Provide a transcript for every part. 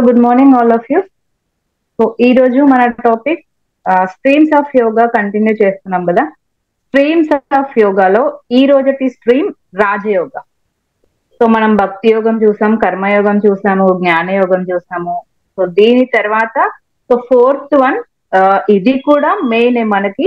Good morning all of you. So ఈ రోజు మన topic streams of yoga continue చేస్తున్నాం కదా. స్ట్రీమ్స్ ఆఫ్ యోగాలో ఈ రోజటి స్ట్రీమ్ రాజయోగ. సో మనం భక్తి యోగం చూసాం, కర్మయోగం చూసాము, జ్ఞానయోగం చూసాము. సో దీని తర్వాత ఫోర్త్ వన్ ఇది కూడా మెయిన్ మనకి.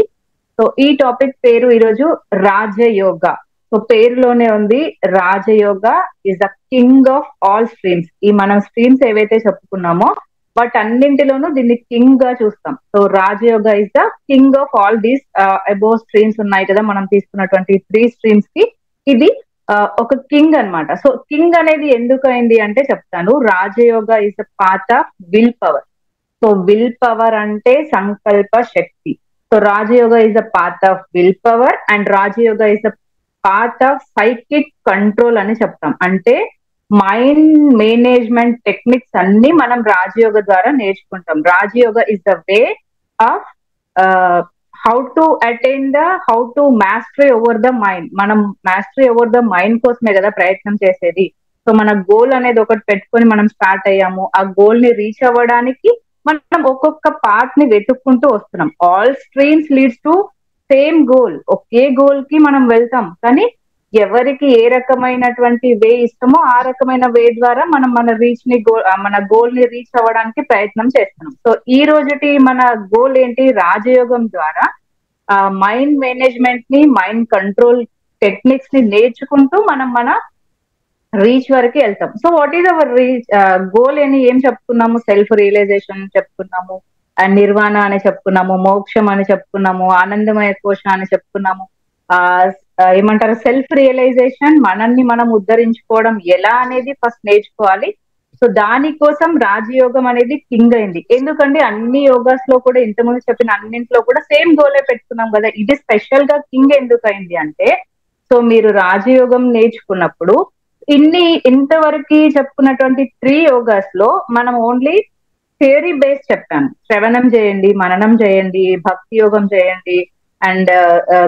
సో ఈ టాపిక్ పేరు ఈరోజు రాజయోగ. సో పేరులోనే ఉంది, Rajayoga is the king of all streams. ఈ మనం స్ట్రీమ్స్ ఏవైతే చెప్పుకున్నామో వాటన్నింటిలోనూ దీన్ని కింగ్ గా చూస్తాం. So Rajayoga is the king of all these above streams ఉన్నాయి కదా, మనం తీసుకున్నటువంటి 3 స్ట్రీమ్స్ కి ఇది ఒక కింగ్ అన్నమాట. సో కింగ్ అనేది ఎందుకు అయింది అంటే చెప్తాను. Rajayoga is the path of will power. So will power అంటే సంకల్ప శక్తి. So Rajayoga is the path of will power and Rajayoga is the path of psychic control అని చెప్తాం. అంటే మైండ్ మేనేజ్మెంట్ టెక్నిక్స్ అన్ని మనం రాజయోగ ద్వారా నేర్చుకుంటాం. Rajayoga is the way of how to attain how to mastery over the mind. మనం మాస్టరీ ఓవర్ ద మైండ్ కోసమే కదా ప్రయత్నం చేసేది. సో మన గోల్ అనేది ఒకటి పెట్టుకొని మనం స్టార్ట్ అయ్యాము. ఆ గోల్ ని రీచ్ అవ్వడానికి మనం ఒక్కొక్క పార్ట్ ని వెతుక్కుంటూ వస్తున్నాం. All streams leads to same goal. Okay goal కి మనం వెళ్తాం, కానీ ఎవరికి ఏ రకమైనటువంటి వే ఇష్టమో ఆ రకమైన వే ద్వారా మనం మన గోల్ ని రీచ్ అవ్వడానికి ప్రయత్నం చేస్తున్నాం. సో ఈ రోజుటి మన గోల్ ఏంటి? రాజయోగం ద్వారా మైండ్ మేనేజ్మెంట్ ని, మైండ్ కంట్రోల్ టెక్నిక్స్ ని నేర్చుకుంటూ మనం మన రీచ్ వరకు వెళ్తాం. So what is our reach goal అని ఏం చెప్పుకున్నాము? సెల్ఫ్ రియలైజేషన్ చెప్పుకున్నాము, అండ్ నిర్వాణ అని చెప్పుకున్నాము, మోక్షం అని చెప్పుకున్నాము, ఆనందమయ కోశ అని చెప్పుకున్నాము. ఏమంటారు, సెల్ఫ్ రియలైజేషన్, మనల్ని మనం ఉద్ధరించుకోవడం ఎలా అనేది ఫస్ట్ నేర్చుకోవాలి. సో దానికోసం రాజయోగం అనేది కింగ్ అయింది. ఎందుకంటే అన్ని యోగాస్ లో కూడా ఇంతకుముందు చెప్పిన అన్నింటిలో కూడా సేమ్ గోలే పెట్టుకున్నాం కదా. ఇది స్పెషల్ గా కింగ్ ఎందుకు అయింది అంటే, సో మీరు రాజయోగం నేర్చుకున్నప్పుడు ఇంతవరకు చెప్పుకున్నటువంటి 3 యోగాస్ లో మనం ఓన్లీ థియరీ బేస్ చెప్పాను. శ్రవణం చేయండి, మననం చేయండి, భక్తి యోగం చేయండి, అండ్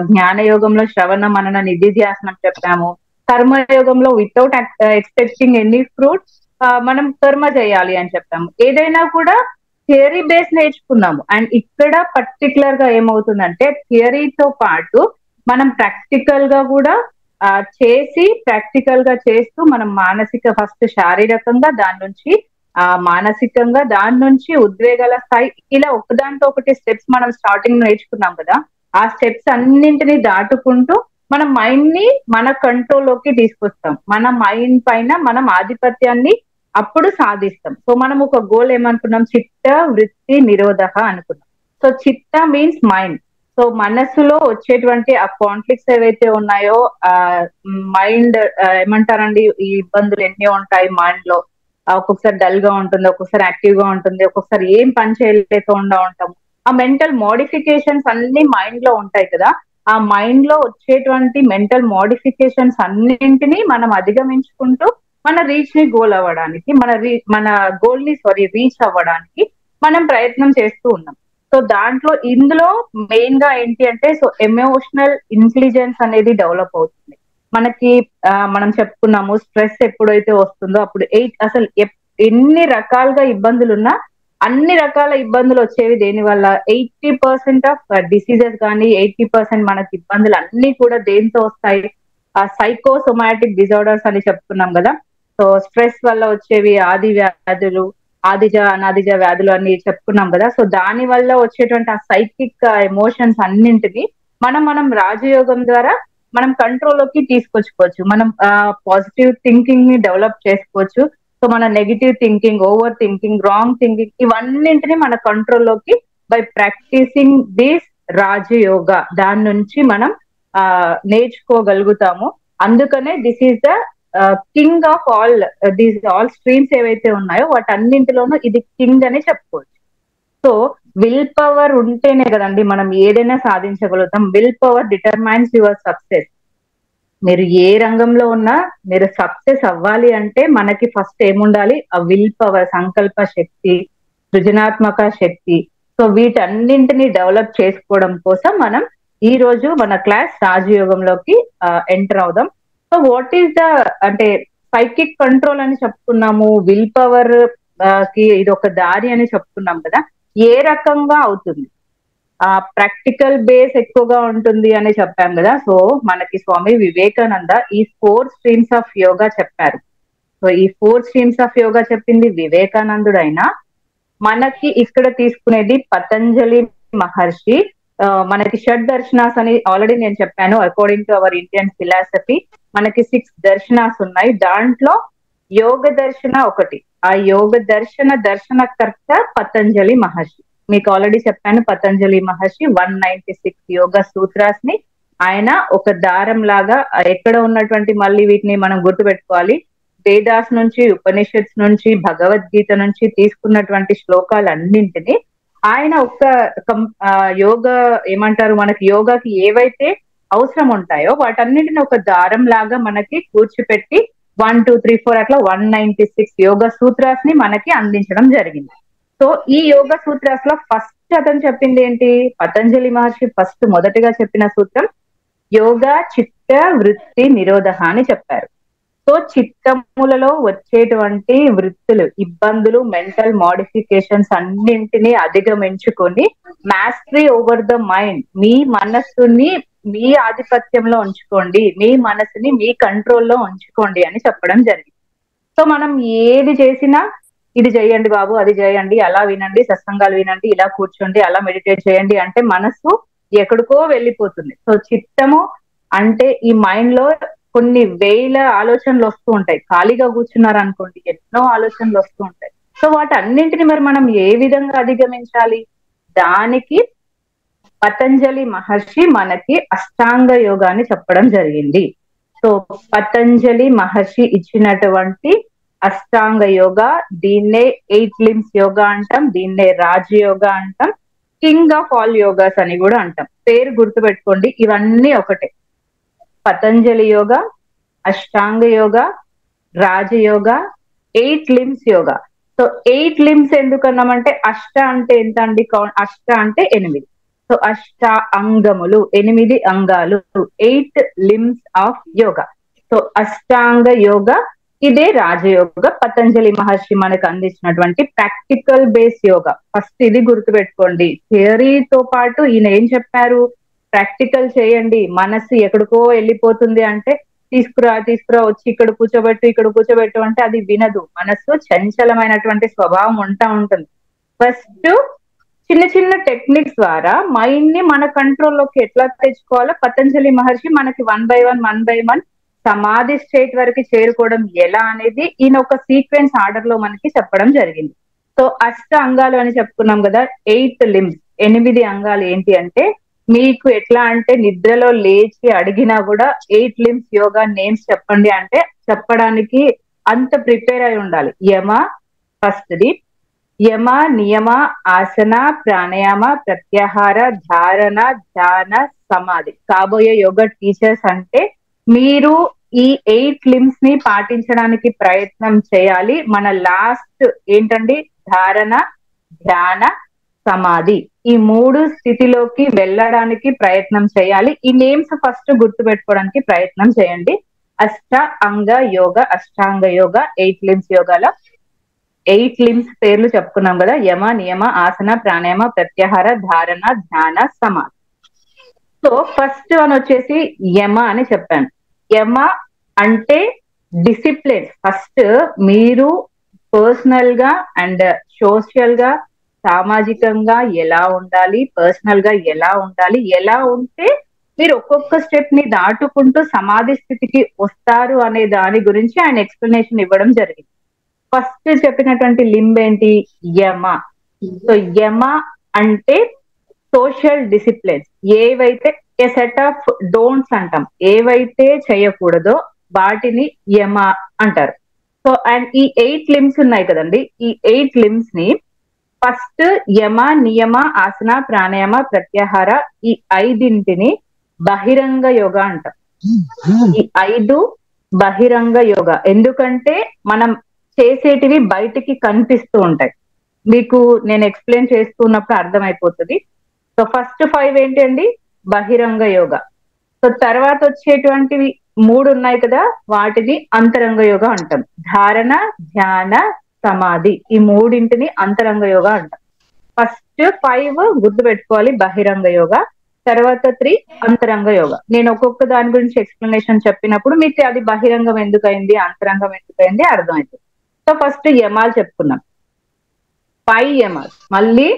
జ్ఞాన యోగంలో శ్రవణ మనన నిధిధ్యాసనం చెప్పాము. కర్మయోగంలో వితౌట్ ఎక్స్పెక్టింగ్ ఎనీ ఫ్రూట్ మనం కర్మ చేయాలి అని చెప్పాము. ఏదైనా కూడా థియరీ బేస్ నేర్చుకున్నాము. అండ్ ఇక్కడ పర్టికులర్ గా ఏమవుతుందంటే, థియరీతో పాటు మనం ప్రాక్టికల్ గా కూడా ప్రాక్టికల్ గా చేస్తూ మనం మానసిక ఫస్ట్ శారీరకంగా, దాని నుంచి మానసికంగా, దాని నుంచి ఉద్వేగాల స్థాయి, ఇలా ఒకదాంతో ఒకటి స్టెప్స్ మనం స్టార్టింగ్ నేర్చుకున్నాం కదా. ఆ స్టెప్స్ అన్నింటినీ దాటుకుంటూ మన మైండ్ ని మన కంట్రోల్లోకి తీసుకొస్తాం. మన మైండ్ పైన మనం ఆధిపత్యాన్ని అప్పుడు సాధిస్తాం. సో మనం ఒక గోల్ ఏమనుకున్నాం? చిత్త వృత్తి నిరోధ అనుకున్నాం. సో చిత్త మీన్స్ మైండ్. సో మనస్సులో వచ్చేటువంటి ఆ కాన్ఫ్లిక్ట్స్ ఏవైతే ఉన్నాయో, మైండ్ ఏమంటారండి, ఈ ఇబ్బందులు ఎన్ని ఉంటాయి మైండ్ లో. ఒక్కొక్కసారి డల్ గా ఉంటుంది, ఒక్కొక్కసారి యాక్టివ్ గా ఉంటుంది, ఒక్కొక్కసారి ఏం పని చేయలేకుండా ఉంటాము. ఆ మెంటల్ మోడిఫికేషన్స్ అన్ని మైండ్ లో ఉంటాయి కదా. ఆ మైండ్ లో వచ్చేటువంటి మెంటల్ మోడిఫికేషన్స్ అన్నింటినీ మనం అధిగమించుకుంటూ మన రీచ్ ని గోల్ అవ్వడానికి, మన గోల్ ని రీచ్ అవ్వడానికి మనం ప్రయత్నం చేస్తూ ఉన్నాం. సో ఇందులో మెయిన్ గా ఏంటి అంటే, సో ఎమోషనల్ ఇంటెలిజెన్స్ అనేది డెవలప్ అవుతుంది మనకి. మనం చెప్పుకున్నాము, స్ట్రెస్ ఎప్పుడైతే వస్తుందో అప్పుడు అసలు ఎన్ని రకాలుగా ఇబ్బందులున్నా, అన్ని రకాల ఇబ్బందులు వచ్చేవి దేని వల్ల? 80% ఆఫ్ డిసీజెస్ కానీ 80% మనకి ఇబ్బందులు అన్ని కూడా దేంతో వస్తాయి? సైకోసోమాటిక్ డిజార్డర్స్ అని చెప్పుకున్నాం కదా. సో స్ట్రెస్ వల్ల వచ్చేవి ఆది వ్యాధులు, ఆదిజ అనాదిజ వ్యాధులు అని చెప్పుకున్నాం కదా. సో దాని వల్ల వచ్చేటువంటి ఆ సైకిక్ ఎమోషన్స్ అన్నింటినీ మనం రాజయోగం ద్వారా మనం కంట్రోల్లోకి తీసుకొచ్చుకోవచ్చు. మనం పాజిటివ్ థింకింగ్ ని డెవలప్ చేసుకోవచ్చు. సో మన negative thinking, over thinking, wrong thinking, ఇవన్నింటినీ మన కంట్రోల్లోకి బై ప్రాక్టీసింగ్ దిస్ రాజయోగ దాని నుంచి మనం నేర్చుకోగలుగుతాము. అందుకనే this is the king of all streams ఏవైతే ఉన్నాయో వాటన్నింటిలోనూ ఇది కింగ్ అని చెప్పుకోవచ్చు. సో విల్ పవర్ ఉంటేనే కదండి మనం ఏదైనా సాధించగలుగుతాం. Will power determines your success. మీరు ఏ రంగంలో ఉన్నా మీరు సక్సెస్ అవ్వాలి అంటే మనకి ఫస్ట్ ఏముండాలి? ఆ విల్ పవర్, సంకల్ప శక్తి, సృజనాత్మక శక్తి. సో వీటన్నింటినీ డెవలప్ చేసుకోవడం కోసం మనం ఈ రోజు మన క్లాస్ రాజయోగంలోకి ఎంటర్ అవుదాం. సో వాట్ ఈస్ అంటే సైకిక్ కంట్రోల్ అని చెప్పుకున్నాము, విల్ పవర్ కి ఇది ఒక దారి అని చెప్తున్నాం కదా, ఏ రకంగా అవుతుంది? ప్రాక్టికల్ బేస్ ఎక్కువగా ఉంటుంది అని చెప్పాం కదా. సో మనకి స్వామి వివేకానంద ఈ 4 స్ట్రీమ్స్ ఆఫ్ యోగా చెప్పారు. సో ఈ 4 స్ట్రీమ్స్ ఆఫ్ యోగా చెప్పింది వివేకానందుడైనా, మనకి ఇక్కడ తీసుకునేది పతంజలి మహర్షి. మనకి షడ్ దర్శనాస్ అని ఆల్రెడీ నేను చెప్పాను. According to our Indian philosophy మనకి 6 దర్శనాస్ ఉన్నాయి. దాంట్లో యోగ దర్శన ఒకటి. ఆ యోగ దర్శనకర్త పతంజలి మహర్షి. మీకు ఆల్రెడీ చెప్పాను, పతంజలి మహర్షి 196 యోగ సూత్రాస్ ని ఆయన ఒక దారం లాగా ఎక్కడ ఉన్నటువంటి, మళ్ళీ వీటిని మనం గుర్తుపెట్టుకోవాలి, వేదాస్ నుంచి, ఉపనిషత్స్ నుంచి, భగవద్గీత నుంచి తీసుకున్నటువంటి శ్లోకాలన్నింటినీ ఆయన ఒక యోగ ఏమంటారు, మనకి యోగాకి ఏవైతే అవసరం ఉంటాయో వాటన్నిటిని ఒక దారం లాగా మనకి కూర్చిపెట్టి 1 2 3 4 అట్లా 196 యోగ సూత్రాస్ ని మనకి అందించడం జరిగింది. సో ఈ యోగ సూత్రాస్ లో ఫస్ట్ అతను చెప్పింది ఏంటి? పతంజలి మహర్షి ఫస్ట్ మొదటిగా చెప్పిన సూత్రం యోగా చిత్త వృత్తి నిరోధ అని చెప్పారు. సో చిత్తములలో వచ్చేటువంటి వృత్తులు, ఇబ్బందులు, మెంటల్ మోడిఫికేషన్స్ అన్నింటినీ అధిగమించుకొని మాస్టరీ ఓవర్ ద మైండ్, మీ మనస్సుని మీ ఆధిపత్యంలో ఉంచుకోండి, మీ మనసుని మీ కంట్రోల్లో ఉంచుకోండి అని చెప్పడం జరిగింది. సో మనం ఏది చేసినా ఇది చేయండి బాబు, అది చేయండి, అలా వినండి, సత్సంగాలు వినండి, ఇలా కూర్చోండి, అలా మెడిటేట్ చేయండి అంటే మనసు ఎక్కడికో వెళ్ళిపోతుంది. సో చిత్తము అంటే ఈ మైండ్ లో కొన్ని వేల ఆలోచనలు వస్తూ ఉంటాయి. ఖాళీగా కూర్చున్నారు అనుకోండి, ఎన్నో ఆలోచనలు వస్తూ ఉంటాయి. సో వాటన్నింటిని మరి మనం ఏ విధంగా అధిగమించాలి? దానికి పతంజలి మహర్షి మనకి అష్టాంగ యోగాన్ని చెప్పడం జరిగింది. సో పతంజలి మహర్షి ఇచ్చినటువంటి అష్టాంగ యోగా, దీన్నే 8 లిమ్స్ యోగా అంటాం, దీన్నే రాజయోగా అంటాం, కింగ్ ఆఫ్ ఆల్ యోగాస్ అని కూడా అంటాం. పేరు గుర్తుపెట్టుకోండి, ఇవన్నీ ఒకటే. Patanjali yoga, Ashtanga yoga, Rajayoga, 8 limbs yoga. So 8 limbs ఎందుకన్నామంటే అష్ట అంటే ఎంత అండి? అష్ట అంటే 8. సో అష్ట అంగములు, 8 అంగాలు, 8 లిమ్స్ ఆఫ్ యోగా. సో అష్టాంగ యోగా, ఇదే రాజయోగ. పతంజలి మహర్షి మనకు అందించినటువంటి ప్రాక్టికల్ బేస్ యోగా. ఫస్ట్ ఇది గుర్తుపెట్టుకోండి. థియరీతో పాటు ఈయన ఏం చెప్పారు? ప్రాక్టికల్ చేయండి. మనసు ఎక్కడికో వెళ్ళిపోతుంది అంటే తీసుకురా వచ్చి ఇక్కడ కూర్చోబెట్టు అంటే అది వినదు. మనసు చంచలమైనటువంటి స్వభావం ఉంటుంది. ఫస్ట్ చిన్న చిన్న టెక్నిక్స్ ద్వారా మైండ్ ని మన కంట్రోల్లోకి ఎట్లా తెచ్చుకోవాలో పతంజలి మహర్షి మనకి 1 by 1 సమాధి స్టేట్ వరకు చేరుకోవడం ఎలా అనేది ఈయన ఒక సీక్వెన్స్ ఆర్డర్ లో మనకి చెప్పడం జరిగింది. సో అష్ట అంగాలు అని చెప్పుకున్నాం కదా, 8 లిమ్స్, 8 అంగాలు ఏంటి అంటే, మీకు ఎట్లా అంటే నిద్రలో లేచి అడిగినా కూడా 8 లిమ్స్ యోగా నేమ్స్ చెప్పండి అంటే చెప్పడానికి అంత ప్రిపేర్ అయి ఉండాలి. యమ ఫస్ట్ది, యమ, నియమ, ఆసన, ప్రాణాయామ, ప్రత్యాహార, ధారణ, ధ్యాన, సమాధి. కాబోయే యోగా టీచర్స్ అంటే మీరు ఈ 8 లిమ్స్ ని పాటించడానికి ప్రయత్నం చేయాలి. మన లాస్ట్ ఏంటండి? ధారణ, ధ్యాన, సమాధి. ఈ 3 స్థితిలోకి వెళ్ళడానికి ప్రయత్నం చేయాలి. ఈ నేమ్స్ ఫస్ట్ గుర్తు పెట్టుకోవడానికి ప్రయత్నం చేయండి. అష్ట అంగ యోగ, అష్టాంగ యోగ, 8 లిమ్స్ యోగాలో 8 లిమ్స్ పేర్లు చెప్పుకున్నాం కదా, యమ, నియమ, ఆసన, ప్రాణాయామ, ప్రత్యాహార, ధారణ, ధ్యాన, సమాధి. సో ఫస్ట్ అని వచ్చేసి యమ అని చెప్పాను. యమ అంటే డిసిప్లిన్. ఫస్ట్ మీరు పర్సనల్ గా అండ్ సోషల్ గా, సామాజికంగా ఎలా ఉండాలి, పర్సనల్ గా ఎలా ఉండాలి, ఎలా ఉంటే మీరు ఒక్కొక్క స్టెప్ ని దాటుకుంటూ సమాధి స్థితికి వస్తారు అనే దాని గురించి ఆయన ఎక్స్ప్లెనేషన్ ఇవ్వడం జరిగింది. ఫస్ట్ చెప్పినటువంటి లింబ్ ఏంటి? యమ. సో యమ అంటే సోషల్ డిసిప్లిన్స్. ఏవైతే ఏ సెట్ ఆఫ్ డోంట్స్ అంటాం, ఏవైతే చేయకూడదో వాటిని యమ అంటారు. సో అండ్ ఈ 8 లిమ్స్ ఉన్నాయి కదండి, ఈ 8 లిమ్స్ ని ఫస్ట్ యమ, నియమ, ఆసన, ప్రాణాయామ, ప్రత్యాహార, ఈ 5ంటిని బహిరంగ యోగా అంటాం. ఈ 5 బహిరంగ యోగా. ఎందుకంటే మనం చేసేటివి బయటికి కనిపిస్తూ ఉంటాయి. మీకు నేను ఎక్స్ప్లెయిన్ చేస్తున్నప్పుడు అర్థమైపోతుంది. సో ఫస్ట్ 5 ఏంటండి? బహిరంగ యోగా. సో తర్వాత వచ్చేటువంటివి 3 ఉన్నాయి కదా, వాటిని అంతరంగ యోగా అంటాం. ధారణ, ధ్యాన, సమాధి, ఈ మూడింటిని అంతరంగ యోగా అంటాం. ఫస్ట్ 5 గుర్తు పెట్టుకోవాలి, బహిరంగ యోగా. తర్వాత 3 అంతరంగ యోగా. నేను ఒక్కొక్క దాని గురించి ఎక్స్ప్లెనేషన్ చెప్పినప్పుడు మీకు అది బహిరంగం ఎందుకైంది, అంతరంగం ఎందుకైంది అర్థమవుతుంది. సో ఫస్ట్ యమాలు చెప్పుకున్నాం. 5 యమాలు, మళ్ళీ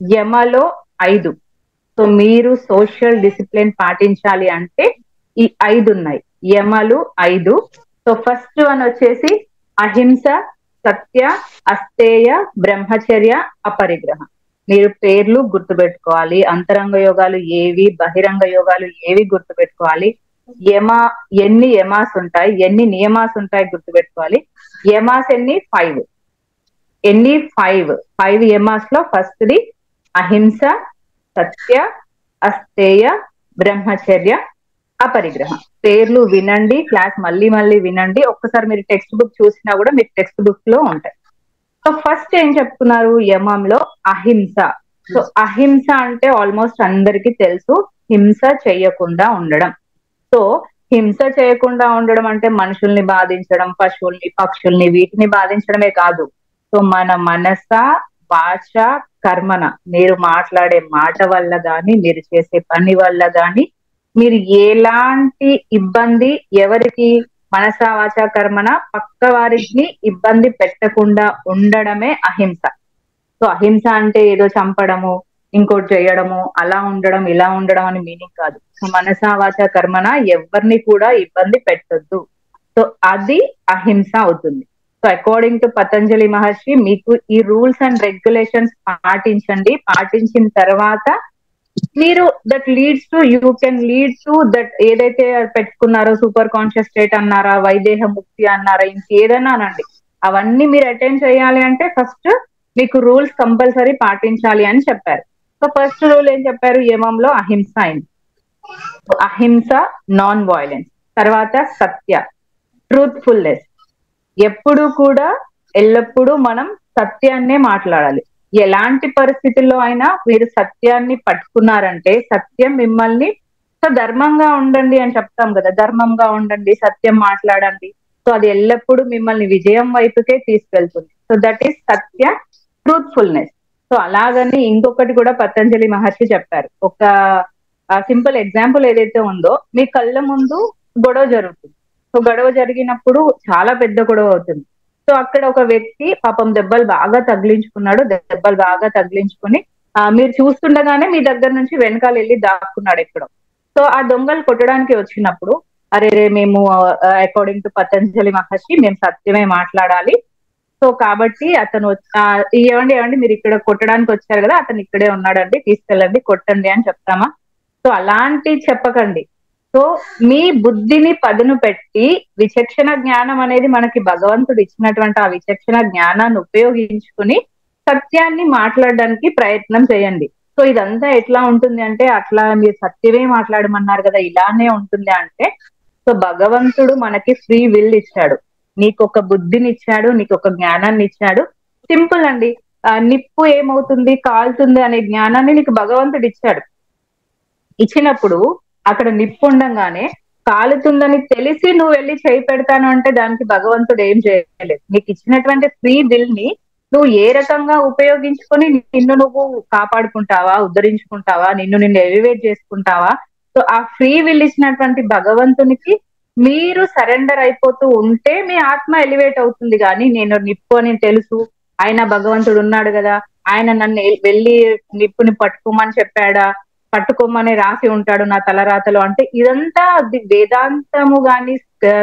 యమలో 5. సో మీరు సోషల్ డిసిప్లిన్ పాటించాలి అంటే ఈ 5 ఉన్నాయి, యమలు 5. సో ఫస్ట్ వన్ వచ్చేసి అహింస, సత్య, అస్తేయ, బ్రహ్మచర్య, అపరిగ్రహం. మీరు పేర్లు గుర్తుపెట్టుకోవాలి. అంతరంగ యోగాలు ఏవి, బహిరంగ యోగాలు ఏవి గుర్తుపెట్టుకోవాలి. ఎన్ని యమాస్ ఉంటాయి, ఎన్ని నియమాస్ ఉంటాయి గుర్తుపెట్టుకోవాలి. యమాస్ ఎన్ని? 5. ఎన్ని? 5 యమాస్ లో ఫస్ట్ది అహింస, సత్య, అస్తేయ, బ్రహ్మచర్య, అపరిగ్రహం. పేర్లు వినండి, క్లాస్ మళ్ళీ మళ్ళీ వినండి. ఒక్కసారి మీరు టెక్స్ట్ బుక్ చూసినా కూడా మీకు టెక్స్ట్ బుక్ లో ఉంటాయి. సో ఫస్ట్ ఏం చెప్తున్నారు యమంలో? అహింస. సో అహింస అంటే ఆల్మోస్ట్ అందరికి తెలుసు, హింస చేయకుండా ఉండడం. సో హింస చేయకుండా ఉండడం అంటే మనుషుల్ని బాధించడం, పశువుల్ని, పక్షుల్ని, వీటిని బాధించడమే కాదు. సో మన మనస, భాష, కర్మన, మీరు మాట్లాడే మాట వల్ల గాని, మీరు చేసే పని వల్ల గాని మీరు ఎలాంటి ఇబ్బంది, ఎవరికి, మనస, వాచ, కర్మన, పక్క వారికి ఇబ్బంది పెట్టకుండా ఉండడమే అహింస. సో అహింస అంటే ఏదో చంపడము, ఇంకోటి చేయడము, అలా ఉండడం, ఇలా ఉండడం అని మీనింగ్ కాదు. సో మనస, వాచ, కర్మన ఎవరిని కూడా ఇబ్బంది పెట్టొద్దు. సో అది అహింస అవుతుంది. సో అకార్డింగ్ టు పతంజలి మహర్షి, మీకు ఈ రూల్స్ అండ్ రెగ్యులేషన్స్ పాటించండి. పాటించిన తర్వాత మీరు that leads to, you can lead to that ఏదైతే పెట్టుకున్నారో, సూపర్ కాన్షియస్ స్టేట్ అన్నారా, వైదేహ ముక్తి అన్నారా, ఇంకేదైనా అనండి, అవన్నీ మీరు అటెండ్ చేయాలి అంటే ఫస్ట్ మీకు రూల్స్ కంపల్సరీ పాటించాలి అని చెప్పారు. సో ఫస్ట్ రూల్ ఏం చెప్పారు? యమంలో అహింస అయింది. అహింస, నాన్ వైలెన్స్. తర్వాత సత్య, ట్రూత్ఫుల్నెస్. ఎప్పుడు కూడా, ఎల్లప్పుడూ మనం సత్యాన్నే మాట్లాడాలి. ఎలాంటి పరిస్థితుల్లో అయినా మీరు సత్యాన్ని పట్టుకున్నారంటే సత్యం మిమ్మల్ని, సో ధర్మంగా ఉండండి అని చెప్తాం కదా, ధర్మంగా ఉండండి, సత్యం మాట్లాడండి. సో అది ఎల్లప్పుడూ మిమ్మల్ని విజయం వైపుకే తీసుకెళ్తుంది. So that is Satya, truthfulness. So అలాగని ఇంకొకటి కూడా పతంజలి మహర్షి చెప్పారు. ఒక సింపుల్ ఎగ్జాంపుల్ ఏదైతే ఉందో, మీ కళ్ళ ముందు గొడవ జరుగుతుంది. సో గొడవ జరిగినప్పుడు చాలా పెద్ద గొడవ అవుతుంది. సో అక్కడ ఒక వ్యక్తి పాపం దెబ్బలు బాగా తగిలించుకున్నాడు. దెబ్బలు బాగా తగిలించుకుని మీరు చూస్తుండగానే మీ దగ్గర నుంచి వెనకాల వెళ్ళి దాక్కున్నాడు ఎక్కడో. సో ఆ దొంగలు కొట్టడానికి వచ్చినప్పుడు, అరే మేము అకార్డింగ్ టు పతంజలి మహర్షి మేము సత్యమే మాట్లాడాలి. సో కాబట్టి అతను ఏమండి మీరు ఇక్కడ కొట్టడానికి వచ్చారు కదా, అతను ఇక్కడే ఉన్నాడండి, తీసుకెళ్ళండి, కొట్టండి అని చెప్తామా? సో అలాంటి చెప్పకండి. సో మీ బుద్ధిని పదును పెట్టి, విచక్షణ జ్ఞానం అనేది మనకి భగవంతుడు ఇచ్చినటువంటి ఆ విచక్షణ జ్ఞానాన్ని ఉపయోగించుకుని సత్యాన్ని మాట్లాడడానికి ప్రయత్నం చేయండి. సో ఇదంతా ఎట్లా ఉంటుంది అంటే, అట్లా మీరు సత్యమే మాట్లాడమన్నారు కదా, ఇలానే ఉంటుంది అంటే, సో భగవంతుడు మనకి ఫ్రీ విల్ ఇచ్చాడు, నీకు ఒక బుద్ధిని ఇచ్చాడు, నీకు ఒక జ్ఞానాన్ని ఇచ్చాడు. సింపుల్ అండి. నిప్పు ఏమవుతుంది, కాలుతుంది అనే జ్ఞానాన్ని నీకు భగవంతుడు ఇచ్చాడు. ఇచ్చినప్పుడు అక్కడ నిప్పు ఉండంగానే కాలుతుందని తెలిసి నువ్వు వెళ్ళి చేయి పెడతాను అంటే దానికి భగవంతుడు ఏం చేయలేదు. నీకు ఇచ్చినటువంటి ఫ్రీ విల్ ని నువ్వు ఏ రకంగా ఉపయోగించుకొని నిన్ను నువ్వు కాపాడుకుంటావా, ఉద్ధరించుకుంటావా, నిన్ను ఎలివేట్ చేసుకుంటావా? సో ఆ ఫ్రీ విల్ ఇచ్చినటువంటి భగవంతునికి మీరు సరెండర్ అయిపోతూ ఉంటే మీ ఆత్మ ఎలివేట్ అవుతుంది. కానీ నేను నిప్పు అని తెలుసు, ఆయన భగవంతుడు ఉన్నాడు కదా, ఆయన నన్ను వెళ్ళి నిప్పుని పట్టుకోమని చెప్పాడా, పట్టుకోమని రాసి ఉంటాడు నా తలరాతలో అంటే, ఇదంతా వేదాంతము గాని,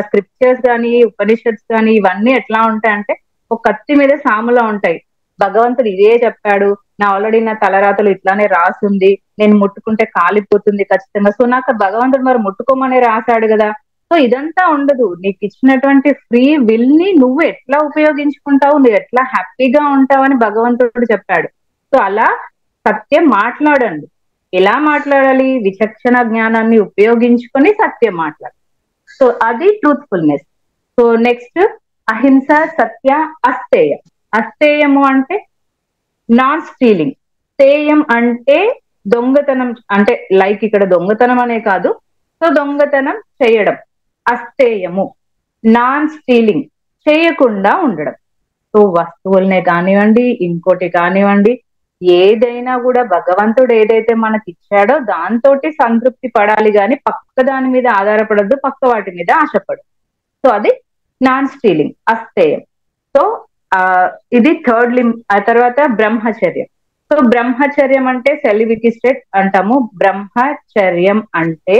స్క్రిప్చర్స్ గాని, ఉపనిషత్స్ గాని, ఇవన్నీ ఎట్లా ఉంటాయంటే ఒక కత్తి మీద సాములా ఉంటాయి. భగవంతుడు ఇదే చెప్పాడు, ఆల్రెడీ నా తలరాతలు ఇట్లానే రాసింది, నేను ముట్టుకుంటే కాలిపోతుంది ఖచ్చితంగా, సో నాకు భగవంతుడు మరి ముట్టుకోమని రాశాడు కదా. సో ఇదంతా ఉండదు. నీకు ఇచ్చినటువంటి ఫ్రీ విల్ ని నువ్వు ఎట్లా ఉపయోగించుకుంటావు, నువ్వు ఎట్లా హ్యాపీగా ఉంటావు అని భగవంతుడు చెప్పాడు. సో అలా సత్యం మాట్లాడండి. ఎలా మాట్లాడాలి? విచక్షణ జ్ఞానాన్ని ఉపయోగించుకొని సత్యం మాట్లాడాలి. సో అది ట్రూత్ఫుల్నెస్. సో నెక్స్ట్ అహింస, సత్య, అస్తేయ. అస్తేయము అంటే నాన్ స్టీలింగ్. స్థేయం అంటే దొంగతనం, అంటే లైక్ ఇక్కడ దొంగతనం అనే కాదు, సో దొంగతనం చేయడం అస్థేయము. నాన్ స్టీలింగ్, చేయకుండా ఉండడం. సో వస్తువులనే కానివ్వండి, ఇంకోటి కానివ్వండి, ఏదైనా కూడా భగవంతుడు ఏదైతే మనకి ఇచ్చాడో దాంతోటి సంతృప్తి పడాలి గాని పక్క దాని మీద ఆధారపడద్దు, పక్క వాటి మీద ఆశపడదు. సో అది నాన్ స్టీలింగ్, అస్థేయం. సో ఇది థర్డ్ లిమ్. ఆ తర్వాత బ్రహ్మచర్యం. సో బ్రహ్మచర్యం అంటే సెలివికిస్టెడ్ అంటాము. బ్రహ్మచర్యం అంటే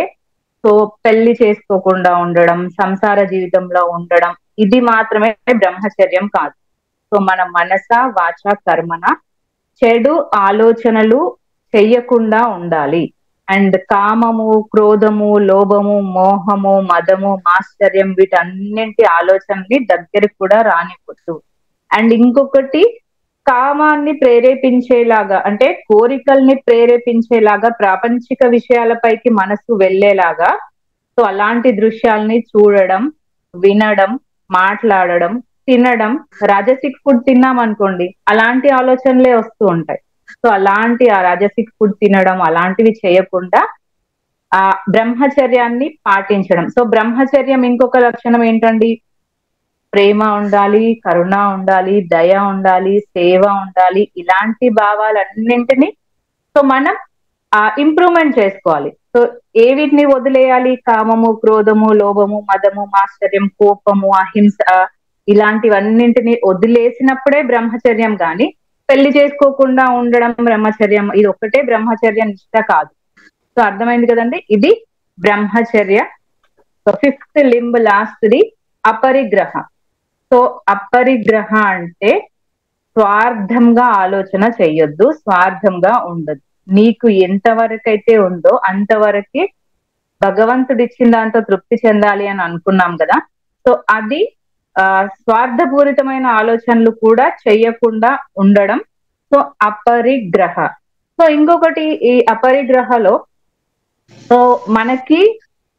సో పెళ్లి చేసుకోకుండా ఉండడం, సంసార జీవితంలో ఉండడం, ఇది మాత్రమే బ్రహ్మచర్యం కాదు. సో మన మనస వాచ కర్మన చెడు ఆలోచనలు చెయ్యకుండా ఉండాలి. అండ్ కామము, క్రోధము, లోభము, మోహము, మదము, మాశ్చర్యం వీటన్నింటి ఆలోచనని దగ్గరికి కూడా రానివ్వద్దు. అండ్ ఇంకొకటి, కామాన్ని ప్రేరేపించేలాగా అంటే కోరికల్ని ప్రేరేపించేలాగా ప్రాపంచిక విషయాలపైకి మనసు వెళ్ళేలాగా సో అలాంటి దృశ్యాల్ని చూడడం, వినడం, మాట్లాడడం, తినడం, రాజసిక్ ఫుడ్ తిన్నాం అనుకోండి అలాంటి ఆలోచనలే వస్తూ ఉంటాయి. సో అలాంటి ఆ రాజసిక్ ఫుడ్ తినడం అలాంటివి చేయకుండా ఆ బ్రహ్మచర్యాన్ని పాటించడం. సో బ్రహ్మచర్యం ఇంకొక లక్షణం ఏంటండి? ప్రేమ ఉండాలి, కరుణ ఉండాలి, దయ ఉండాలి, సేవ ఉండాలి. ఇలాంటి భావాలన్నింటినీ సో మనం ఇంప్రూవ్మెంట్ చేసుకోవాలి. సో ఏ వీటిని వదిలేయాలి? కామము, క్రోధము, లోభము, మదము, మాశ్చర్యం, కోపము, అహింస ఇలాంటివన్నింటినీ వదిలేసినప్పుడే బ్రహ్మచర్యం. గాని పెళ్లి చేసుకోకుండా ఉండడం బ్రహ్మచర్యం, ఇది ఒక్కటే బ్రహ్మచర్య నిష్ట కాదు. సో అర్థమైంది కదండి, ఇది బ్రహ్మచర్య. సో ఫిఫ్త్ లింబ్ లాస్ట్ది అపరిగ్రహ. సో అపరిగ్రహ అంటే స్వార్థంగా ఆలోచన చెయ్యొద్దు, స్వార్థంగా ఉండదు. నీకు ఎంతవరకైతే ఉందో అంతవరకే భగవంతుడు ఇచ్చిన దాంతో తృప్తి చెందాలి అని అనుకున్నాం కదా. సో అది స్వార్థపూరితమైన ఆలోచనలు కూడా చెయ్యకుండా ఉండడం. సో అపరిగ్రహ. సో ఇంకొకటి, ఈ అపరిగ్రహలో సో మనకి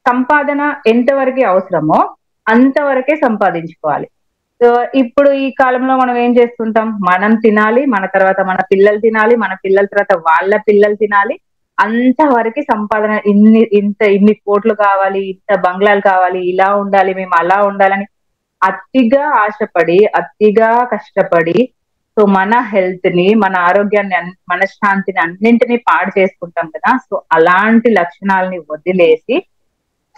సంపాదన ఎంతవరకు అవసరమో అంతవరకే సంపాదించుకోవాలి. సో ఇప్పుడు ఈ కాలంలో మనం ఏం చేస్తుంటాం? మనం తినాలి, మన తర్వాత మన పిల్లలు తినాలి, మన పిల్లల తర్వాత వాళ్ళ పిల్లలు తినాలి, అంతవరకు సంపాదన ఇన్ని కోట్లు కావాలి, ఇంత బంగ్లాలు కావాలి, ఇలా ఉండాలి, మేము అలా ఉండాలని అతిగా ఆశపడి, అతిగా కష్టపడి సో మన హెల్త్ ని, మన ఆరోగ్యాన్ని, మనశ్శాంతిని అన్నింటినీ పాడు చేసుకుంటాం కదా. సో అలాంటి లక్షణాలని వదిలేసి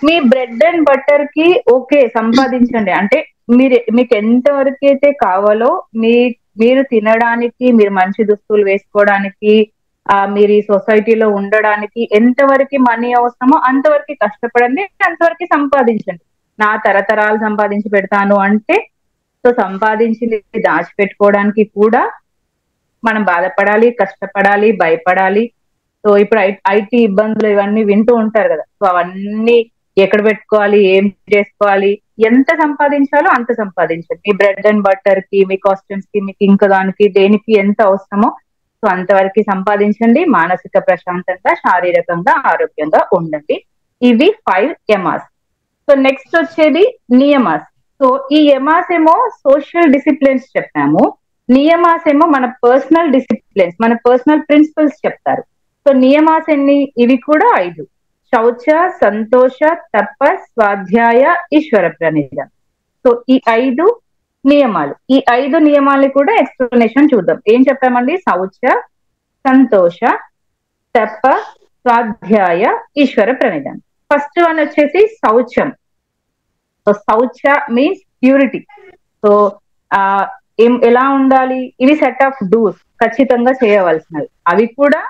మీ బ్రెడ్ అండ్ బటర్ కి ఓకే సంపాదించండి. అంటే మీకు ఎంత వరకు అయితే కావాలో మీరు తినడానికి, మీరు మంచి దుస్తులు వేసుకోవడానికి, మీరు ఈ సొసైటీలో ఉండడానికి ఎంతవరకు మనీ అవసరమో అంతవరకు కష్టపడండి, అంతవరకు సంపాదించండి. నా తరతరాలు సంపాదించి పెడతాను అంటే సో సంపాదించి దాచిపెట్టుకోవడానికి కూడా మనం బాధపడాలి, కష్టపడాలి, భయపడాలి. సో ఇప్పుడు ఐటీ ఇబ్బందులు ఇవన్నీ వింటూ ఉంటారు కదా. సో అవన్నీ ఎక్కడ పెట్టుకోవాలి, ఏం చేసుకోవాలి, ఎంత సంపాదించాలో అంత సంపాదించండి. మీ బ్రెడ్ అండ్ బటర్ కి, మీ కాస్ట్యూమ్స్ కి, మీకు ఇంకా దానికి దేనికి ఎంత అవసరమో సో అంతవరకు సంపాదించండి. మానసిక ప్రశాంతంగా, శారీరకంగా ఆరోగ్యంగా ఉండండి. ఇవి 5 యమాస్. సో నెక్స్ట్ వచ్చేది నియమాస్. సో ఈ యమాస్ ఏమో సోషల్ డిసిప్లిన్స్ చెప్పాము, నియమాస్ ఏమో మన పర్సనల్ డిసిప్లిన్స్, మన పర్సనల్ ప్రిన్సిపల్స్ చెప్తారు. సో నియమాస్ ఎన్ని? ఇవి కూడా 5: శౌచ, సంతోష, తప, స్వాధ్యాయ, ఈశ్వర ప్రణిధం. సో ఈ 5 నియమాలు. ఈ 5 నియమాలు కూడా ఎక్స్ప్లెనేషన్ చూద్దాం. ఏం చెప్పామండి? శౌచ, సంతోష, తప, స్వాధ్యాయ, ఈశ్వర ప్రణిధం. ఫస్ట్ వన్ వచ్చేసి శౌచం. సో శౌచ మీన్స్ ప్యూరిటీ. సో ఎలా ఉండాలి? ఇవి సెట్ ఆఫ్ డూస్, ఖచ్చితంగా చేయవలసినవి. అవి కూడా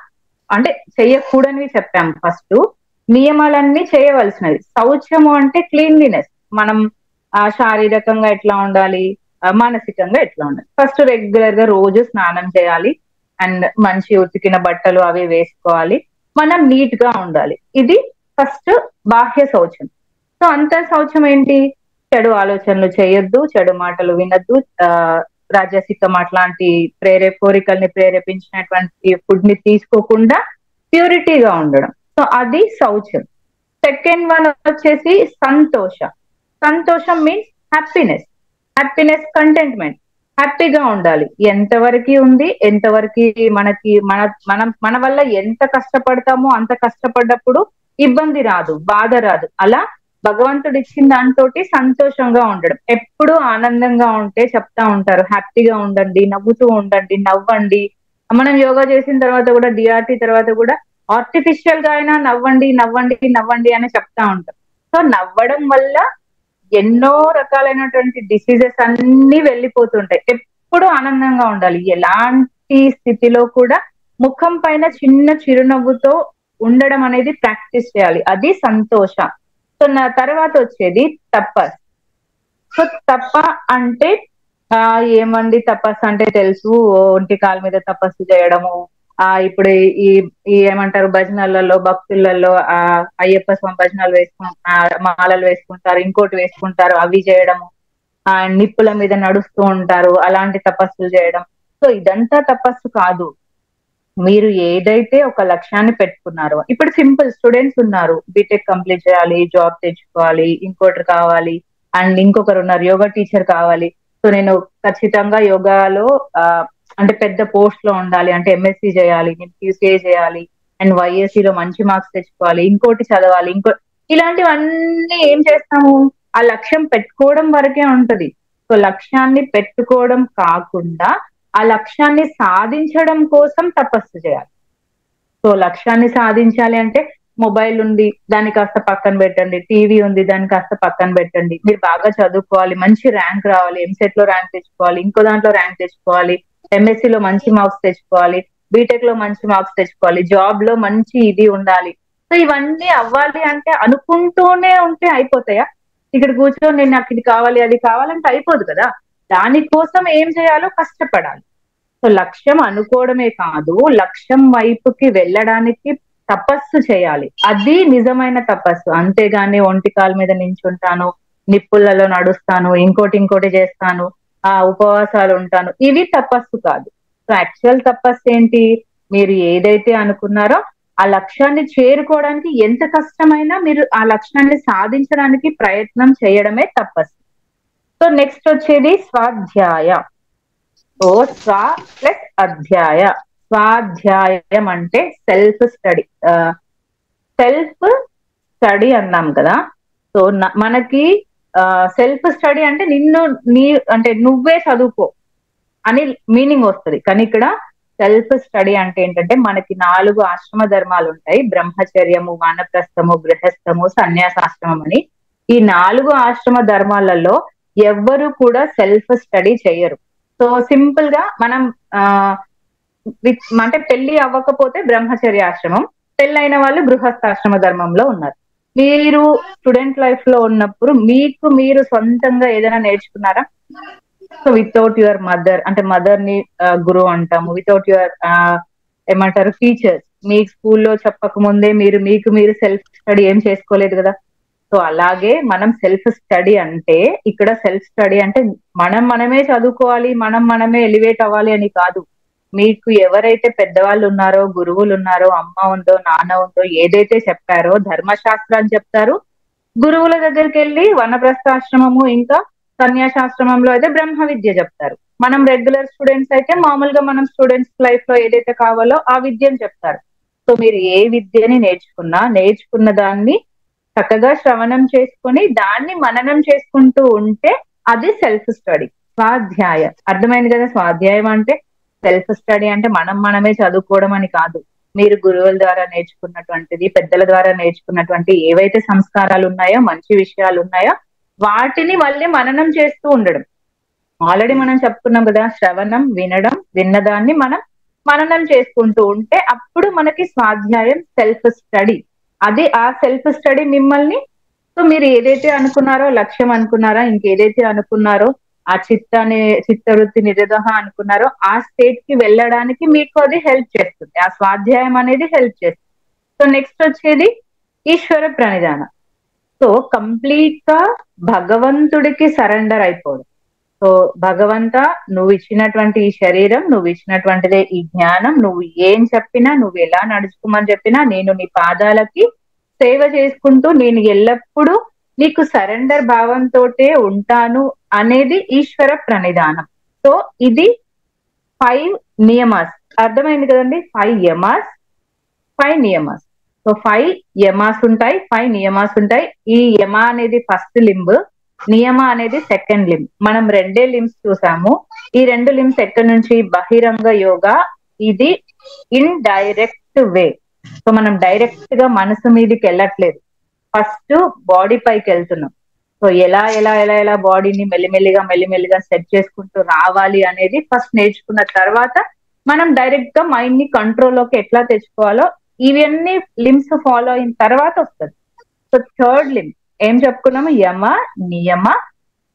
అంటే చెయ్యకూడనివి చెప్పాము ఫస్ట్, నియమాలన్నీ చేయవలసినవి. శౌచము అంటే క్లీన్లీనెస్. మనం శారీరకంగా ఎట్లా ఉండాలి, మానసికంగా ఎట్లా ఉండాలి. ఫస్ట్ రెగ్యులర్ గా రోజు స్నానం చేయాలి, అండ్ మంచి ఉతికిన బట్టలు అవి వేసుకోవాలి, మనం నీట్ గా ఉండాలి. ఇది ఫస్ట్ బాహ్య శౌచం. సో అంత శౌచం ఏంటి? చెడు ఆలోచనలు చేయొద్దు, చెడు మాటలు వినొద్దు, రాజసికం అట్లాంటి కోరికల్ని ప్రేరేపించినటువంటి ఫుడ్ ని తీసుకోకుండా ప్యూరిటీగా ఉండడం. సో అది శౌచం. సెకండ్ వన్ వచ్చేసి సంతోష. సంతోషం మీన్స్ హ్యాపీనెస్. హ్యాపీనెస్, కంటెంట్మెంట్, హ్యాపీగా ఉండాలి. ఎంతవరకు ఉంది, ఎంతవరకు మనకి మన వల్ల ఎంత కష్టపడతామో అంత కష్టపడ్డప్పుడు ఇబ్బంది రాదు, బాధ రాదు. అలా భగవంతుడు ఇచ్చిన దాంతో సంతోషంగా ఉండడం. ఎప్పుడు ఆనందంగా ఉంటే చెప్తా ఉంటారు, హ్యాపీగా ఉండండి, నవ్వుతూ ఉండండి, నవ్వండి. మనం యోగా చేసిన తర్వాత కూడా, డిఆర్టీ తర్వాత కూడా ఆర్టిఫిషియల్ గా అయినా నవ్వండి నవ్వండి నవ్వండి అని చెప్తా ఉంటారు. సో నవ్వడం వల్ల ఎన్నో రకాలైనటువంటి డిసీజెస్ అన్ని వెళ్ళిపోతుంటాయి. ఎప్పుడు ఆనందంగా ఉండాలి. ఎలాంటి స్థితిలో కూడా ముఖం పైన చిన్న చిరునవ్వుతో ఉండడం అనేది ప్రాక్టీస్ చేయాలి. అది సంతోష. సో నా తర్వాత వచ్చేది తపస్. సో తప అంటే ఏమండి తపస్సు అంటే తెలుసు, ఒంటి కాలు మీద తపస్సు చేయడము. ఇప్పుడు ఈ ఈ ఏమంటారు భజనలలో భక్తులలో అయ్యప్ప స్వామి భజనలు మాలలు వేసుకుంటారు, ఇంకోటి వేసుకుంటారు, అవి చేయడము. నిప్పుల మీద నడుస్తూ ఉంటారు, అలాంటి తపస్సులు చేయడం. సో ఇదంతా తపస్సు కాదు. మీరు ఏదైతే ఒక లక్ష్యాన్ని పెట్టుకున్నారో, ఇప్పుడు సింపుల్ స్టూడెంట్స్ ఉన్నారు, బీటెక్ కంప్లీట్ చేయాలి, జాబ్ తెచ్చుకోవాలి, ఇంకోటి కావాలి, అండ్ ఇంకొకరు ఉన్నారు యోగా టీచర్ కావాలి. సో నేను ఖచ్చితంగా యోగాలో అంటే పెద్ద పోస్ట్ లో ఉండాలి అంటే ఎంఎస్సి చేయాలి, నేను క్యూసీఏ చేయాలి, అండ్ వైఎస్సీలో మంచి మార్క్స్ తెచ్చుకోవాలి, ఇంకోటి చదవాలి, ఇలాంటివన్నీ ఏం చేస్తాము, ఆ లక్ష్యం పెట్టుకోవడం వరకే ఉంటది. సో లక్ష్యాన్ని పెట్టుకోవడం కాకుండా ఆ లక్ష్యాన్ని సాధించడం కోసం తపస్సు చేయాలి. సో లక్ష్యాన్ని సాధించాలి అంటే మొబైల్ ఉంది, దాన్ని కాస్త పక్కన పెట్టండి, టీవీ ఉంది, దాన్ని కాస్త పక్కన పెట్టండి. మీరు బాగా చదువుకోవాలి, మంచి ర్యాంక్ రావాలి, ఎంసెట్ లో ర్యాంక్ తెచ్చుకోవాలి, ఇంకో దాంట్లో ర్యాంక్ తెచ్చుకోవాలి, ఎంఎస్సీ లో మంచి మార్క్స్ తెచ్చుకోవాలి, బీటెక్ లో మంచి మార్క్స్ తెచ్చుకోవాలి, జాబ్ లో మంచి ఇది ఉండాలి. సో ఇవన్నీ అవ్వాలి అంటే అనుకుంటూనే ఉంటే అయిపోతాయా? ఇక్కడ కూర్చొని నేను నాకు ఇది కావాలి అది కావాలంటే అయిపోదు కదా. దానికోసం ఏం చేయాలో కష్టపడాలి. సో లక్ష్యం అనుకోవడమే కాదు, లక్ష్యం వైపుకి వెళ్ళడానికి తపస్సు చేయాలి. అది నిజమైన తపస్సు. అంతేగాని ఒంటి కాలు మీద నించుంటాను, నిప్పులలో నడుస్తాను, ఇంకోటి చేస్తాను, ఉపవాసాలు ఉంటాను, ఇవి తపస్సు కాదు. సో యాక్చువల్ తపస్సు ఏంటి? మీరు ఏదైతే అనుకున్నారో ఆ లక్ష్యాన్ని చేరుకోవడానికి ఎంత కష్టమైనా మీరు ఆ లక్ష్యాన్ని సాధించడానికి ప్రయత్నం చేయడమే తపస్సు. సో నెక్స్ట్ వచ్చేది స్వాధ్యాయ. సో స్వ ప్లస్ అధ్యాయ. స్వాధ్యాయం అంటే సెల్ఫ్ స్టడీ. సెల్ఫ్ స్టడీ అన్నాం కదా. సో మనకి సెల్ఫ్ స్టడీ అంటే అంటే నువ్వే చదువుకో అని మీనింగ్ వస్తుంది. కానీ ఇక్కడ సెల్ఫ్ స్టడీ అంటే ఏంటంటే మనకి 4 ఆశ్రమ ధర్మాలు ఉంటాయి, బ్రహ్మచర్యము, వానప్రస్థము, గృహస్థము, సన్యాసాశ్రమం అని. ఈ 4 ఆశ్రమ ధర్మాలలో ఎవ్వరు కూడా సెల్ఫ్ స్టడీ చేయరు. సో సింపుల్ గా మనం అంటే పెళ్లి అవ్వకపోతే బ్రహ్మచర్య ఆశ్రమం, పెళ్ళైన వాళ్ళు గృహస్థాశ్రమ ధర్మంలో ఉన్నారు. మీరు స్టూడెంట్ లైఫ్ లో ఉన్నప్పుడు మీకు మీరు సొంతంగా ఏదైనా నేర్చుకున్నారా? సో వితౌట్ యువర్ మదర్, అంటే మదర్ ని గురువు అంటాము, వితౌట్ యువర్ ఏమంటారు టీచర్స్, మీ స్కూల్లో చెప్పక ముందే మీరు సెల్ఫ్ స్టడీ ఏం చేసుకోలేదు కదా. సో అలాగే మనం సెల్ఫ్ స్టడీ అంటే, ఇక్కడ సెల్ఫ్ స్టడీ అంటే మనమే చదువుకోవాలి, మనమే ఎలివేట్ అవ్వాలి అని కాదు. మీకు ఎవరైతే పెద్దవాళ్ళు ఉన్నారో, గురువులు ఉన్నారో, అమ్మ ఉందో, నాన్న ఉందో, ఏదైతే చెప్పారో ధర్మశాస్త్రాన్ని చెప్తారు. గురువుల దగ్గరికి వెళ్ళి వనప్రస్థాశ్రమము ఇంకా సన్యాసాశ్రమంలో అయితే బ్రహ్మ విద్య చెప్తారు. మనం రెగ్యులర్ స్టూడెంట్స్ అయితే మామూలుగా మనం స్టూడెంట్స్ లైఫ్ లో ఏదైతే కావాలో ఆ విద్యను చెప్తారు. సో మీరు ఏ విద్యని నేర్చుకున్న దాన్ని చక్కగా శ్రవణం చేసుకుని దాన్ని మననం చేసుకుంటూ ఉంటే అది సెల్ఫ్ స్టడీ. స్వాధ్యాయ అర్థమైంది కదా. స్వాధ్యాయం అంటే సెల్ఫ్ స్టడీ అంటే మనమే చదువుకోవడం అని కాదు. మీరు గురువుల ద్వారా నేర్చుకున్నటువంటిది, పెద్దల ద్వారా నేర్చుకున్నటువంటి ఏవైతే సంస్కారాలు ఉన్నాయో, మంచి విషయాలు ఉన్నాయో వాటిని మళ్ళీ మననం చేస్తూ ఉండడం. ఆల్రెడీ మనం చెప్పుకున్నాం కదా, శ్రవణం, వినడం, విన్నదాన్ని మనం మననం చేసుకుంటూ ఉంటే అప్పుడు మనకి స్వాధ్యాయం, సెల్ఫ్ స్టడీ. అది ఆ సెల్ఫ్ స్టడీ మిమ్మల్ని, సో మీరు ఏదైతే అనుకున్నారో, లక్ష్యం అనుకున్నారా, ఇంకేదైతే అనుకున్నారో, ఆ చిత్తవృత్తి నిరోధ అనుకున్నారో ఆ స్టేట్ కి వెళ్ళడానికి మీకు అది హెల్ప్ చేస్తుంది. ఆ స్వాధ్యాయం అనేది హెల్ప్ చేస్తుంది. సో నెక్స్ట్ వచ్చేది ఈశ్వర ప్రణిధానం. సో కంప్లీట్ గా భగవంతుడికి సరెండర్ అయిపోవడం. సో భగవంత, నువ్వు ఇచ్చినటువంటి ఈ శరీరం, నువ్వు ఇచ్చినటువంటిదే ఈ జ్ఞానం, నువ్వు ఏం చెప్పినా, నువ్వు ఎలా నడుచుకోమని చెప్పినా నేను నీ పాదాలకి సేవ చేసుకుంటూ నేను ఎల్లప్పుడూ నీకు సరెండర్ భావంతో ఉంటాను అనేది ఈశ్వర ప్రణిధానం. సో ఇది 5 నియమాస్. అర్థమైంది కదండి. 5 యమాస్, 5 నియమాస్. సో 5 యమాస్ ఉంటాయి, 5 నియమాస్ ఉంటాయి. ఈ యమ అనేది ఫస్ట్ లింబ్, నియమ అనేది సెకండ్ లింబ్. మనం రెండే లింబ్స్ చూసాము. ఈ రెండు లింబ్స్ ఎక్కడి నుంచి? బహిరంగ యోగా. ఇది ఇన్ డైరెక్ట్ వే. సో మనం డైరెక్ట్ గా మనసు మీదకి వెళ్ళట్లేదు, ఫస్ట్ బాడీ పైకి వెళ్తున్నాం. సో ఎలా ఎలా ఎలా ఎలా బాడీని మెల్లిమెల్లిగా సెట్ చేసుకుంటూ రావాలి అనేది ఫస్ట్ నేర్చుకున్న తర్వాత మనం డైరెక్ట్ గా మైండ్ ని కంట్రోల్లోకి ఎట్లా తెచ్చుకోవాలో ఇవన్నీ లిమ్స్ ఫాలో అయిన తర్వాత వస్తుంది. సో థర్డ్ లింబ్ ఏం చెప్పుకున్నాము? యమ, నియమ,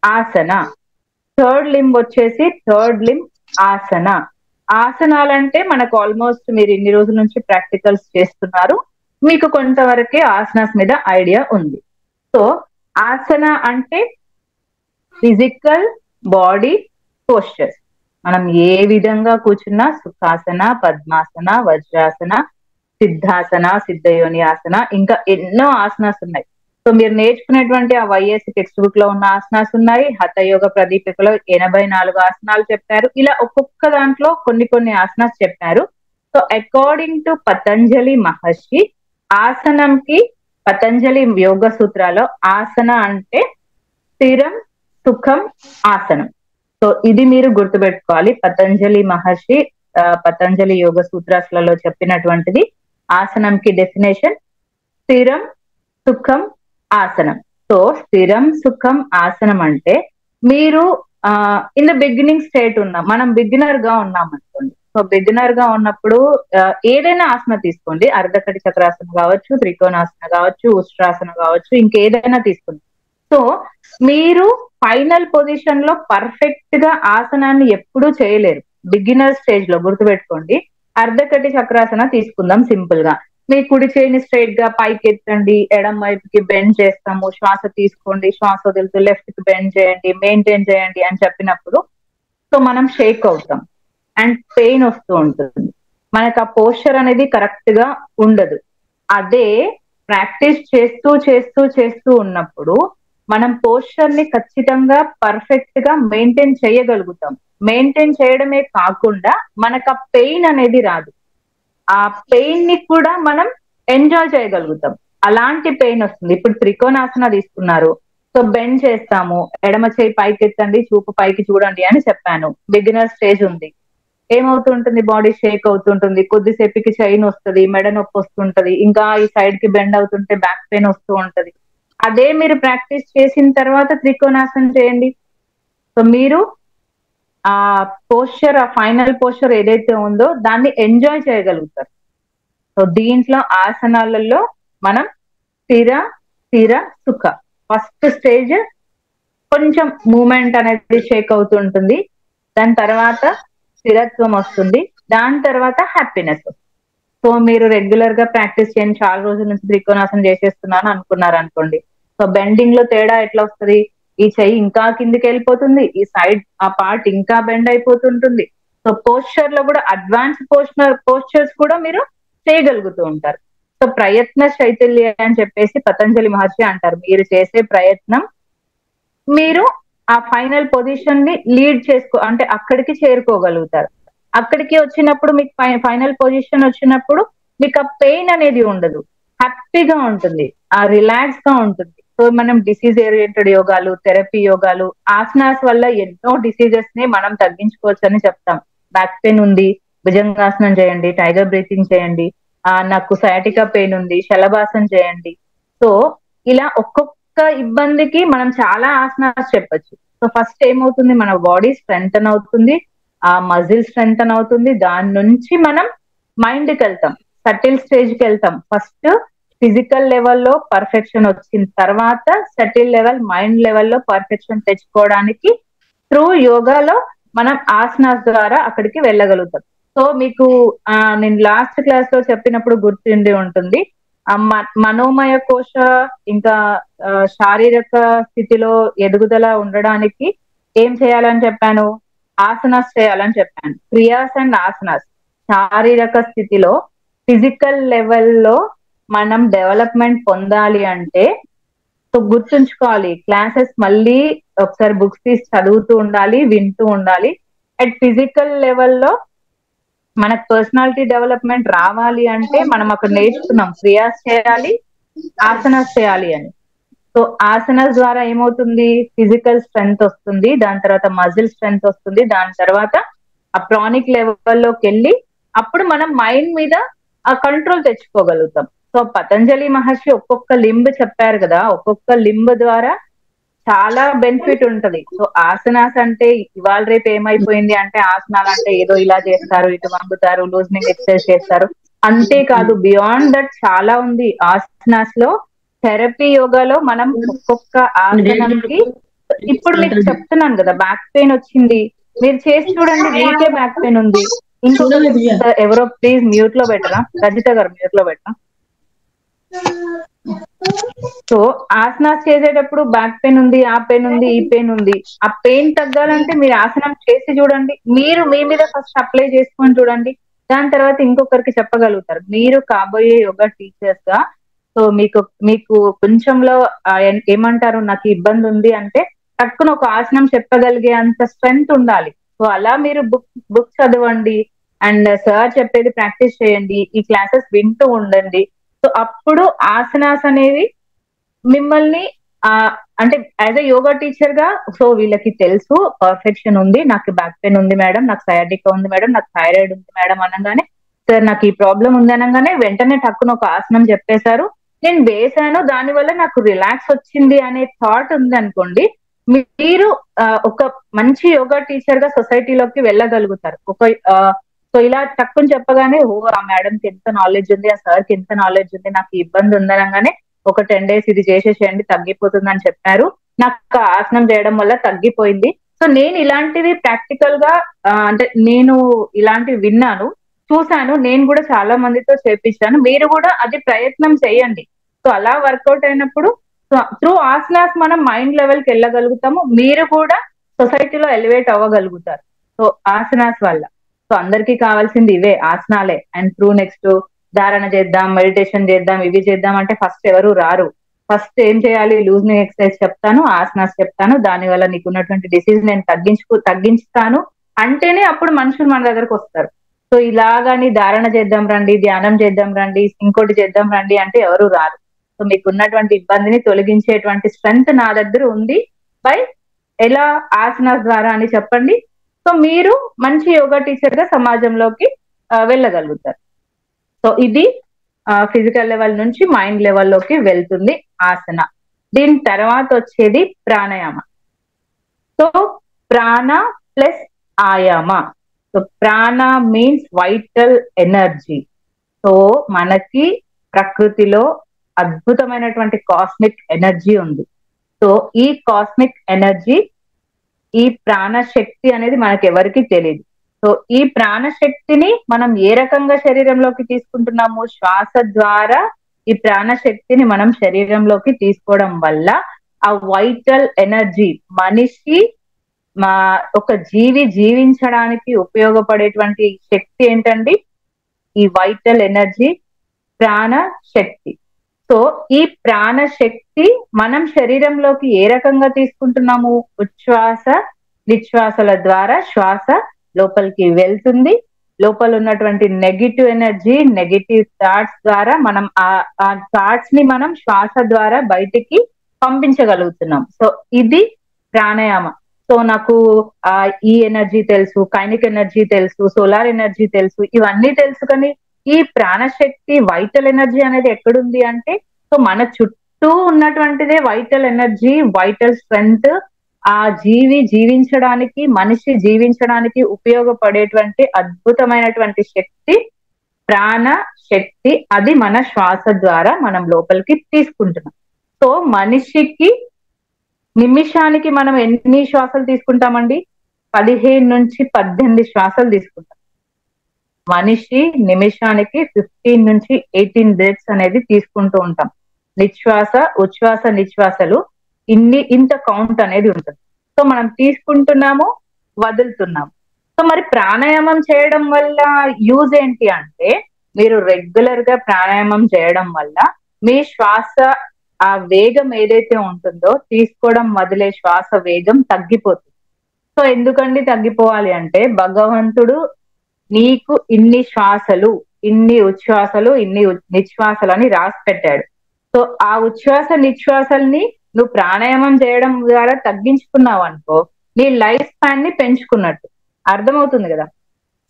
ఆసన. థర్డ్ లింబ్ వచ్చేసి థర్డ్ లింబ్ ఆసన. ఆసనాలంటే మనకు ఆల్మోస్ట్ మీరు ఇన్ని రోజుల నుంచి ప్రాక్టికల్స్ చేస్తున్నారు, మీకు కొంతవరకే ఆసనాస్ మీద ఐడియా ఉంది. సో ఆసన అంటే ఫిజికల్ బాడీ పోస్చర్స్. మనం ఏ విధంగా కూర్చున్నా సుఖాసన, పద్మాసన, వజ్రాసన, సిద్ధాసన, సిద్ధయోని ఆసన, ఇంకా ఎన్నో ఆసనాస్ ఉన్నాయి. సో మీరు నేర్చుకునేటువంటి ఆ వైఎస్సి టెక్స్ట్ బుక్ లో ఉన్న ఆసనాస్ ఉన్నాయి. హఠయోగ ప్రదీపికలో 84 ఆసనాలు చెప్పారు. ఇలా ఒక్కొక్క దాంట్లో కొన్ని కొన్ని ఆసనాస్ చెప్పారు. సో అకార్డింగ్ టు పతంజలి మహర్షి, ఆసనంకి పతంజలి యోగ సూత్రాలో ఆసన అంటే స్థిరం, సుఖం, ఆసనం. సో ఇది మీరు గుర్తుపెట్టుకోవాలి. పతంజలి మహర్షి పతంజలి యోగ సూత్రాలలో చెప్పినటువంటిది ఆసనంకి డెఫినేషన్ స్థిరం, సుఖం, ఆసనం. సో స్థిరం, సుఖం, ఆసనం అంటే మీరు ఇన్ ద బిగినింగ్ స్టేట్ ఉన్నాం, మనం బిగినర్ గా ఉన్నాం అనుకోండి. సో బిగినర్ గా ఉన్నప్పుడు ఏదైనా ఆసన తీసుకోండి, అర్ధకటి చక్రాసన కావచ్చు, త్రికోణాసన కావచ్చు, ఉష్ట్రాసన కావచ్చు, ఇంకేదైనా తీసుకోండి. సో మీరు ఫైనల్ పొజిషన్ లో పర్ఫెక్ట్ గా ఆసనాన్ని ఎప్పుడూ చేయలేరు. బిగినర్ స్టేజ్ లో గుర్తుపెట్టుకోండి. అర్ధకటి చక్రాసన తీసుకుందాం సింపుల్ గా. మీ కుడి చేయిని స్ట్రైట్ గా పైకి ఎత్తండి, ఎడం వైపుకి బెండ్ చేస్తాము, శ్వాస తీసుకోండి, శ్వాస వదులుతూ లెఫ్ట్ కి బెండ్ చేయండి, మెయింటైన్ చేయండి అని చెప్పినప్పుడు సో మనం షేక్ అవుతాం అండ్ పెయిన్ వస్తూ ఉంటుంది, మనకు ఆ పోస్చర్ అనేది కరెక్ట్ గా ఉండదు. అదే ప్రాక్టీస్ చేస్తూ చేస్తూ చేస్తూ ఉన్నప్పుడు మనం పోస్చర్ ని ఖచ్చితంగా పర్ఫెక్ట్ గా మెయింటైన్ చేయగలుగుతాం. మెయింటైన్ చేయడమే కాకుండా మనకు ఆ పెయిన్ అనేది రాదు, ఆ పెయిన్ ని కూడా మనం ఎంజాయ్ చేయగలుగుతాం. అలాంటి పెయిన్ వస్తుంది. ఇప్పుడు త్రికోణాసన తీసుకున్నారు, సో బెండ్ చేస్తాము, ఎడమ చేయి పైకి ఎత్తండి, చూపు పైకి చూడండి అని చెప్పాను. బిగినర్ స్టేజ్ ఉంది, ఏమవుతుంటుంది? బాడీ షేక్ అవుతుంటుంది, కొద్దిసేపుకి చైన్ వస్తుంది, మెడ నొప్పి వస్తుంటది, ఇంకా ఈ సైడ్ కి బెండ్ అవుతుంటే బ్యాక్ పెయిన్ వస్తూ ఉంటది. అదే మీరు ప్రాక్టీస్ చేసిన తర్వాత త్రికోణాసనం చేయండి, సో మీరు ఆ పోస్చర్, ఆ ఫైనల్ పోస్చర్ ఏదైతే ఉందో దాన్ని ఎంజాయ్ చేయగలుగుతారు. సో దీంట్లో ఆసనాలలో మనం స్థిర, స్థిర, సుఖ. ఫస్ట్ స్టేజ్ కొంచెం మూమెంట్ అనేది షేక్ అవుతుంటుంది, దాని తర్వాత స్థిరత్వం వస్తుంది, దాని తర్వాత హ్యాపీనెస్. సో మీరు రెగ్యులర్ గా ప్రాక్టీస్ చేయండి, చాలా రోజుల నుంచి త్రికోణాసనం చేసేస్తున్నాను అనుకున్నారు అనుకోండి. సో బెండింగ్ లో తేడా ఎట్లా వస్తుంది? ఈ చెయ్యి ఇంకా కిందికి వెళ్ళిపోతుంది, ఈ సైడ్ ఆ పార్ట్ ఇంకా బెండ్ అయిపోతుంటుంది. సో పోస్చర్ లో కూడా అడ్వాన్స్ పోస్చర్స్ కూడా మీరు చేయగలుగుతూ ఉంటారు. సో ప్రయత్న శైథిల్య అని చెప్పేసి పతంజలి మహర్షి అంటారు. మీరు చేసే ప్రయత్నం మీరు ఆ ఫైనల్ పొజిషన్ ని లీడ్ అంటే అక్కడికి చేరుకోగలుగుతారు. అక్కడికి వచ్చినప్పుడు మీకు ఫైనల్ పొజిషన్ వచ్చినప్పుడు మీకు ఆ పెయిన్ అనేది ఉండదు, హ్యాపీగా ఉంటుంది, ఆ రిలాక్స్ గా ఉంటుంది. సో మనం డిసీజ్ ఓరియంటెడ్ యోగాలు, థెరపీ యోగాలు, ఆసనాస్ వల్ల ఎన్నో డిసీజెస్ ని మనం తగ్గించుకోవచ్చు అని చెప్తాం. బ్యాక్ పెయిన్ ఉంది, భుజంగాసనం చేయండి, టైగర్ బ్రీతింగ్ చేయండి, నాకు సయాటికా పెయిన్ ఉంది, శలభాసనం చేయండి. సో ఇలా ఒక్కొక్క ఇబ్బందికి మనం చాలా ఆసనాస్ చెప్పొచ్చు. సో ఫస్ట్ ఏమవుతుంది? మన బాడీ స్ట్రెంగ్తన్ అవుతుంది, ఆ మజిల్ స్ట్రెంగ్తన్ అవుతుంది, దాని నుంచి మనం మైండ్ కి వెళ్తాం, సటిల్ స్టేజ్ కి వెళ్తాం. ఫస్ట్ ఫిజికల్ లెవెల్లో పర్ఫెక్షన్ వచ్చిన తర్వాత సటిల్ లెవెల్, మైండ్ లెవెల్లో పర్ఫెక్షన్ తెచ్చుకోవడానికి త్రూ యోగాలో మనం ఆసనాస్ ద్వారా అక్కడికి వెళ్ళగలుగుతాం. సో మీకు నేను లాస్ట్ క్లాస్ లో చెప్పినప్పుడు గుర్తుండి ఉంటుంది, మనోమయ కోశ ఇంకా శారీరక స్థితిలో ఎదుగుదల ఉండడానికి ఏం చేయాలని చెప్పాను? ఆసనాస్ చేయాలని చెప్పాను. క్రియాస్ అండ్ ఆసనాస్ శారీరక స్థితిలో ఫిజికల్ లెవెల్లో మనం డెవలప్మెంట్ పొందాలి అంటే సో గుర్తుంచుకోవాలి, క్లాసెస్ మళ్ళీ ఒకసారి బుక్స్ తీసి చదువుతూ ఉండాలి, వింటూ ఉండాలి. అట్ ఫిజికల్ లెవెల్లో మనకు పర్సనాలిటీ డెవలప్మెంట్ రావాలి అంటే మనం అక్కడ నేర్చుకున్నాం క్రియాస్ చేయాలి, ఆసనాస్ చేయాలి అని. సో ఆసనాస్ ద్వారా ఏమవుతుంది, ఫిజికల్ స్ట్రెంగ్త్ వస్తుంది, దాని తర్వాత మజిల్ స్ట్రెంగ్త్ వస్తుంది, దాని తర్వాత ఆ ప్రానిక్ లెవెల్లోకి వెళ్ళి అప్పుడు మనం మైండ్ మీద ఆ కంట్రోల్ తెచ్చుకోగలుగుతాం. సో పతంజలి మహర్షి ఒక్కొక్క లింబ్ చెప్పారు కదా, ఒక్కొక్క లింబ్ ద్వారా చాలా బెనిఫిట్ ఉంటది. సో ఆసనాస్ అంటే ఇవాళ రేపు ఏమైపోయింది అంటే ఆసనాలు అంటే ఏదో ఇలా చేస్తారు, ఇటు వంగుతారు, లూజనింగ్ ఎక్సర్సైజ్ చేస్తారు, అంతేకాదు బియాండ్ దట్ చాలా ఉంది ఆసనాస్ లో. థెరపీ యోగాలో మనం ఒక్కొక్క ఆసనంకి, ఇప్పుడు మీకు చెప్తున్నాను కదా బ్యాక్ పెయిన్ వచ్చింది, మీరు చేసి చూడండి, మీకే బ్యాక్ పెయిన్ ఉంది. ఇంకొకటి ఎవరో ప్లీజ్ మ్యూట్ లో పెట్టరా, రజిత గారు మ్యూట్ లో పెట్టరా. సో ఆసనాస్ చేసేటప్పుడు బ్యాక్ పెయిన్ ఉంది, ఆ పెయిన్ ఉంది, ఈ పెయిన్ ఉంది, ఆ పెయిన్ తగ్గాలంటే మీరు ఆసనం చేసి చూడండి, మీరు మీ మీద ఫస్ట్ అప్లై చేసుకొని చూడండి, దాని తర్వాత ఇంకొకరికి చెప్పగలుగుతారు. మీరు కాబోయే యోగా టీచర్స్ గా సో మీకు కొంచెంలో ఏమంటారు, నాకు ఇబ్బంది ఉంది అంటే టక్కున ఒక ఆసనం చెప్పగలిగే అంత స్ట్రెంగ్త్ ఉండాలి. సో అలా మీరు బుక్ చదవండి అండ్ సార్ చెప్పేది ప్రాక్టీస్ చేయండి, ఈ క్లాసెస్ వింటూ ఉండండి. సో అప్పుడు ఆసనాస్ అనేవి మిమ్మల్ని అంటే యాజ్ ఎ యోగా టీచర్ గా, సో వీళ్ళకి తెలుసు పర్ఫెక్షన్ ఉంది, నాకు బ్యాక్ పెయిన్ ఉంది మేడం, నాకు సయాటికా ఉంది మేడం, నాకు థైరాయిడ్ ఉంది మేడం అనగానే, సార్ నాకు ఈ ప్రాబ్లం ఉంది అనగానే వెంటనే టక్కున ఒక ఆసనం చెప్పేశారు, నేను వేసాను, దానివల్ల నాకు రిలాక్స్ వచ్చింది అనే థాట్ ఉంది అనుకోండి, మీరు ఒక మంచి యోగా టీచర్ గా సొసైటీలోకి వెళ్ళగలుగుతారు. సో ఇలా తక్కువ చెప్పగానే ఓ ఆ మేడం కి ఎంత నాలెడ్జ్ ఉంది, ఆ సార్ కి ఎంత నాలెడ్జ్ ఉంది, నాకు ఇబ్బంది ఉందనగానే ఒక 10 days ఇది చేసేసేయండి తగ్గిపోతుంది అని చెప్పారు, నాకు ఆసనం చేయడం వల్ల తగ్గిపోయింది. సో నేను ఇలాంటివి ప్రాక్టికల్ గా అంటే నేను ఇలాంటివి విన్నాను, చూశాను, నేను కూడా చాలా మందితో చేపించాను, మీరు కూడా అది ప్రయత్నం చేయండి. సో అలా వర్కౌట్ అయినప్పుడు త్రూ ఆసనాస్ మనం మైండ్ లెవెల్ కి వెళ్ళగలుగుతాము, మీరు కూడా సొసైటీలో ఎలివేట్ అవ్వగలుగుతారు. సో ఆసనాస్ వల్ల సో అందరికీ కావాల్సింది ఇవే ఆసనాలే. అండ్ త్రూ నెక్స్ట్ ధారణ చేద్దాం, మెడిటేషన్ చేద్దాం, ఇవి చేద్దాం అంటే ఫస్ట్ ఎవరు రారు. ఫస్ట్ ఏం చేయాలి, లూజనింగ్ ఎక్సర్సైజ్ చెప్తాను, ఆసనాస్ చెప్తాను, దానివల్ల నీకు ఉన్నటువంటి డిసీజ్ నేను తగ్గించుతాను అంటేనే అప్పుడు మనుషులు మన దగ్గరకు వస్తారు. సో ఇలాగని ధారణ చేద్దాం రండి, ధ్యానం చేద్దాం రండి, ఇంకోటి చేద్దాం రండి అంటే ఎవరు రారు. సో మీకు ఉన్నటువంటి ఇబ్బందిని తొలగించేటువంటి స్ట్రెంగ్త్ నా దగ్గర ఉంది బై ఎలా ఆసనాస్ ద్వారా అని చెప్పండి. సో మీరు మంచి యోగా టీచర్ గా సమాజంలోకి వెళ్ళగలుగుతారు. సో ఇది ఫిజికల్ లెవెల్ నుంచి మైండ్ లెవెల్లోకి వెళ్తుంది ఆసన. దీని తర్వాత వచ్చేది ప్రాణాయామ. సో ప్రాణ ప్లస్ ఆయామ. సో ప్రాణ మీన్స్ వైటల్ ఎనర్జీ. సో మనకి ప్రకృతిలో అద్భుతమైనటువంటి కాస్మిక్ ఎనర్జీ ఉంది. సో ఈ కాస్మిక్ ఎనర్జీ, ఈ ప్రాణశక్తి అనేది మనకి ఎవరికి తెలియదు. సో ఈ ప్రాణశక్తిని మనం ఏ రకంగా శరీరంలోకి తీసుకుంటున్నాము, శ్వాస ద్వారా ఈ ప్రాణశక్తిని మనం శరీరంలోకి తీసుకోవడం వల్ల ఆ వైటల్ ఎనర్జీ, మనిషి ఒక జీవి జీవించడానికి ఉపయోగపడేటువంటి శక్తి ఏంటండి, ఈ వైటల్ ఎనర్జీ ప్రాణ శక్తి. సో ఈ ప్రాణ శక్తి మనం శరీరంలోకి ఏ రకంగా తీసుకుంటున్నాము, ఉచ్ఛ్వాస నిశ్వాసల ద్వారా శ్వాస లోపలికి వెళ్తుంది. లోపల ఉన్నటువంటి నెగిటివ్ ఎనర్జీ, నెగిటివ్ థాట్స్ ద్వారా మనం ఆ థాట్స్ ని మనం శ్వాస ద్వారా బయటికి పంపించగలుగుతున్నాం. సో ఇది ప్రాణాయామ. సో నాకు ఈ ఎనర్జీ తెలుసు, కైనిక్ ఎనర్జీ తెలుసు, సోలార్ ఎనర్జీ తెలుసు, ఇవన్నీ తెలుసు, కానీ ఈ ప్రాణశక్తి వైటల్ ఎనర్జీ అనేది ఎక్కడుంది అంటే, సో మన చుట్టూ ఉన్నటువంటిదే వైటల్ ఎనర్జీ, వైటల్ స్ట్రెంగ్త్. ఆ జీవి జీవించడానికి, మనిషి జీవించడానికి ఉపయోగపడేటువంటి అద్భుతమైనటువంటి శక్తి ప్రాణ శక్తి. అది మన శ్వాస ద్వారా మనం లోపలికి తీసుకుంటున్నాం. సో మనిషికి నిమిషానికి మనం ఎన్ని శ్వాసలు తీసుకుంటామండి, 15 నుంచి 18 శ్వాసలు తీసుకుంటాం. మనిషి నిమిషానికి 15 నుంచి 18 బ్రెత్స్ అనేది తీసుకుంటూ ఉంటాం. నిశ్వాస ఉచ్ఛ్వాస నిశ్వాసలు ఇంత కౌంట్ అనేది ఉంటుంది. సో మనం తీసుకుంటున్నాము, వదులుతున్నాము. సో మరి ప్రాణాయామం చేయడం వల్ల యూజ్ ఏంటి అంటే, మీరు రెగ్యులర్ గా ప్రాణాయామం చేయడం వల్ల మీ శ్వాస ఆ వేగం ఏదైతే ఉంటుందో, తీసుకోవడం వదిలే శ్వాస వేగం తగ్గిపోతుంది. సో ఎందుకండి తగ్గిపోవాలి అంటే, భగవంతుడు నీకు ఇన్ని శ్వాసలు, ఇన్ని ఉచ్ఛ్వాసలు, ఇన్ని నిశ్వాసలు అని రాసి పెట్టాడు. సో ఆ ఉచ్ఛ్వాస నిశ్వాసల్ని నువ్వు ప్రాణాయామం చేయడం ద్వారా తగ్గించుకున్నావు అనుకో, నీ లైఫ్ స్పాన్ ని పెంచుకున్నట్టు. అర్థమవుతుంది కదా.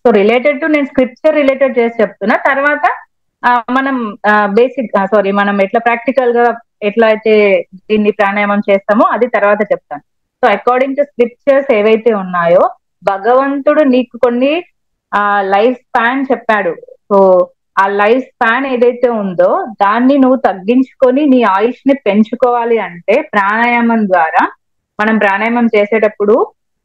సో రిలేటెడ్ టు, నేను స్క్రిప్చర్ రిలేటెడ్ చేసి చెప్తున్నా. తర్వాత మనం బేసిక్ మనం ఎట్లా ప్రాక్టికల్ గా ఎట్లా అయితే దీన్ని ప్రాణాయామం చేస్తామో అది తర్వాత చెప్తాను. సో అకార్డింగ్ టు స్క్రిప్చర్స్ ఏవైతే ఉన్నాయో, భగవంతుడు నీకు కొన్ని లైఫ్ స్పాన్ చెప్పాడు. సో ఆ లైఫ్ స్పాన్ ఏదైతే ఉందో దాన్ని నువ్వు తగ్గించుకొని నీ ఆయుష్ ని పెంచుకోవాలి అంటే ప్రాణాయామం ద్వారా, మనం ప్రాణాయామం చేసేటప్పుడు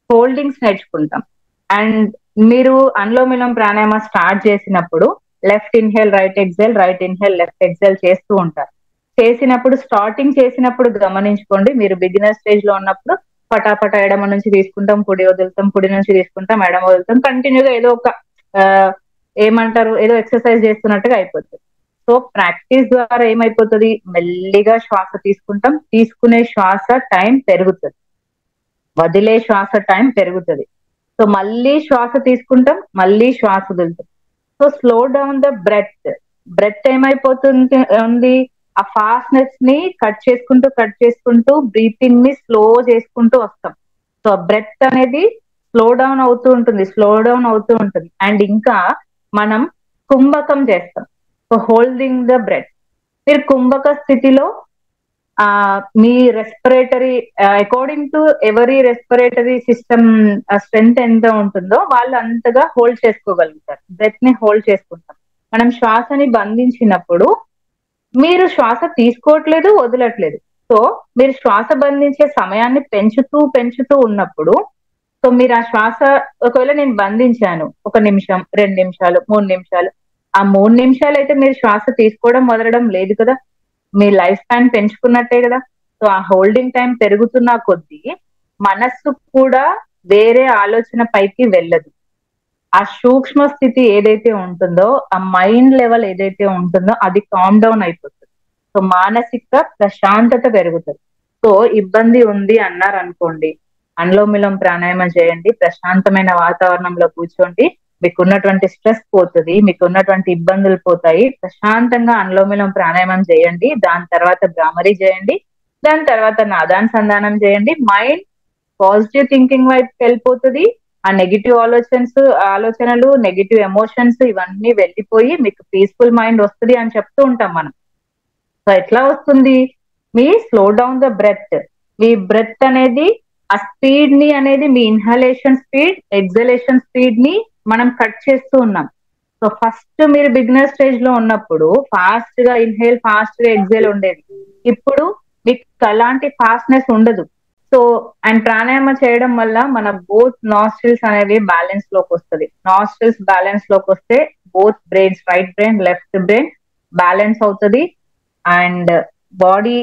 హోల్డింగ్స్ నేర్చుకుంటాం. అండ్ మీరు అనులోమవిలోమ ప్రాణాయామం స్టార్ట్ చేసినప్పుడు left inhale right exhale, right inhale left exhale చేస్తూ ఉంటారు. చేసినప్పుడు స్టార్టింగ్ చేసినప్పుడు గమనించుకోండి, మీరు బిగినర్ స్టేజ్ లో ఉన్నప్పుడు పటాపట ఎడమ నుంచి తీసుకుంటాం, కుడి వదులుతాం, కుడి నుంచి తీసుకుంటాం, ఎడమ వదులుతాం, కంటిన్యూగా ఏదో ఒక ఏమంటారు, ఏదో ఎక్సర్సైజ్ చేస్తున్నట్టుగా అయిపోతుంది. సో ప్రాక్టీస్ ద్వారా ఏమైపోతుంది, మెల్లిగా శ్వాస తీసుకుంటాం, తీసుకునే శ్వాస టైం పెరుగుతుంది, వదిలే శ్వాస టైం పెరుగుతుంది. సో మళ్ళీ శ్వాస తీసుకుంటాం, మళ్ళీ శ్వాస వదులుతాం. So slow down the breath. Breath ఏమైపోతుంది ఉంది, ఆ ఫాస్ట్నెస్ ని కట్ చేసుకుంటూ బ్రీతింగ్ ని స్లో చేసుకుంటూ వస్తాం. సో బ్రెత్ అనేది స్లో డౌన్ అవుతూ ఉంటుంది. అండ్ ఇంకా మనం కుంభకం చేస్తాం. So holding the breath. మీరు కుంభక స్థితిలో మీ రెస్పిరేటరీ అకార్డింగ్ టు ఎవరి రెస్పిరేటరీ సిస్టమ్ స్ట్రెంగ్త్ ఎంత ఉంటుందో వాళ్ళు అంతగా హోల్డ్ చేసుకోగలుగుతారు. బ్రెత్ ని హోల్డ్ చేసుకుంటాం. మనం శ్వాసని బంధించినప్పుడు మీరు శ్వాస తీసుకోవట్లేదు, వదలట్లేదు. సో మీరు శ్వాస బంధించే సమయాన్ని పెంచుతూ ఉన్నప్పుడు, సో మీరు ఆ శ్వాస, ఒకవేళ నేను బంధించాను 1 నిమిషం, 2 నిమిషాలు, 3 నిమిషాలు, ఆ 3 నిమిషాలు అయితే మీరు శ్వాస తీసుకోవడం వదలడం లేదు కదా, మీ లైఫ్ స్పాన్ పెంచుకున్నట్టే కదా. సో ఆ హోల్డింగ్ టైం పెరుగుతున్న కొద్దీ మనస్సు కూడా వేరే ఆలోచన పైకి వెళ్ళదు. ఆ సూక్ష్మ స్థితి ఏదైతే ఉంటుందో, ఆ మైండ్ లెవెల్ ఏదైతే ఉంటుందో అది కామ్ డౌన్ అయిపోతుంది. సో మానసిక ప్రశాంతత పెరుగుతుంది. సో ఇబ్బంది ఉంది అన్నారు అనుకోండి, అనులోమవిలోమ ప్రాణాయామం చేయండి, ప్రశాంతమైన వాతావరణంలో కూర్చోండి, మీకున్నటువంటి స్ట్రెస్ పోతుంది, మీకున్నటువంటి ఇబ్బందులు పోతాయి. ప్రశాంతంగా అనులోమవిలోమ ప్రాణాయామం చేయండి, దాని తర్వాత భ్రామరి చేయండి, దాని తర్వాత నాదానుసంధానం చేయండి. మైండ్ పాజిటివ్ థింకింగ్ వైపు వెళ్ళిపోతుంది. ఆ నెగిటివ్ ఆలోచనలు, నెగిటివ్ ఎమోషన్స్ ఇవన్నీ వెళ్ళిపోయి మీకు పీస్ఫుల్ మైండ్ వస్తుంది అని చెప్తూ ఉంటాం మనం. సో ఎట్లా వస్తుంది, మీ స్లో డౌన్ ద బ్రెత్. మీ బ్రెత్ అనేది ఆ స్పీడ్ ని అనేది మీ ఇన్హలేషన్ స్పీడ్, ఎగ్జలేషన్ స్పీడ్ ని మనం కట్ చేస్తూ ఉన్నాం. సో ఫస్ట్ మీరు బిగినర్ స్టేజ్ లో ఉన్నప్పుడు ఫాస్ట్ గా ఇన్హేల్, ఫాస్ట్ గా ఎగ్జేల్ ఉండేది. ఇప్పుడు మీకు అలాంటి ఫాస్ట్నెస్ ఉండదు. సో అండ్ ప్రాణాయామ చేయడం వల్ల మన బోత్ నాస్ట్రిల్స్ అనేవి బ్యాలెన్స్ లోకి వస్తుంది. నాస్ట్రిల్స్ బ్యాలెన్స్ లోకి వస్తే both brains, right brain, left brain balance అవుతుంది. అండ్ బాడీ,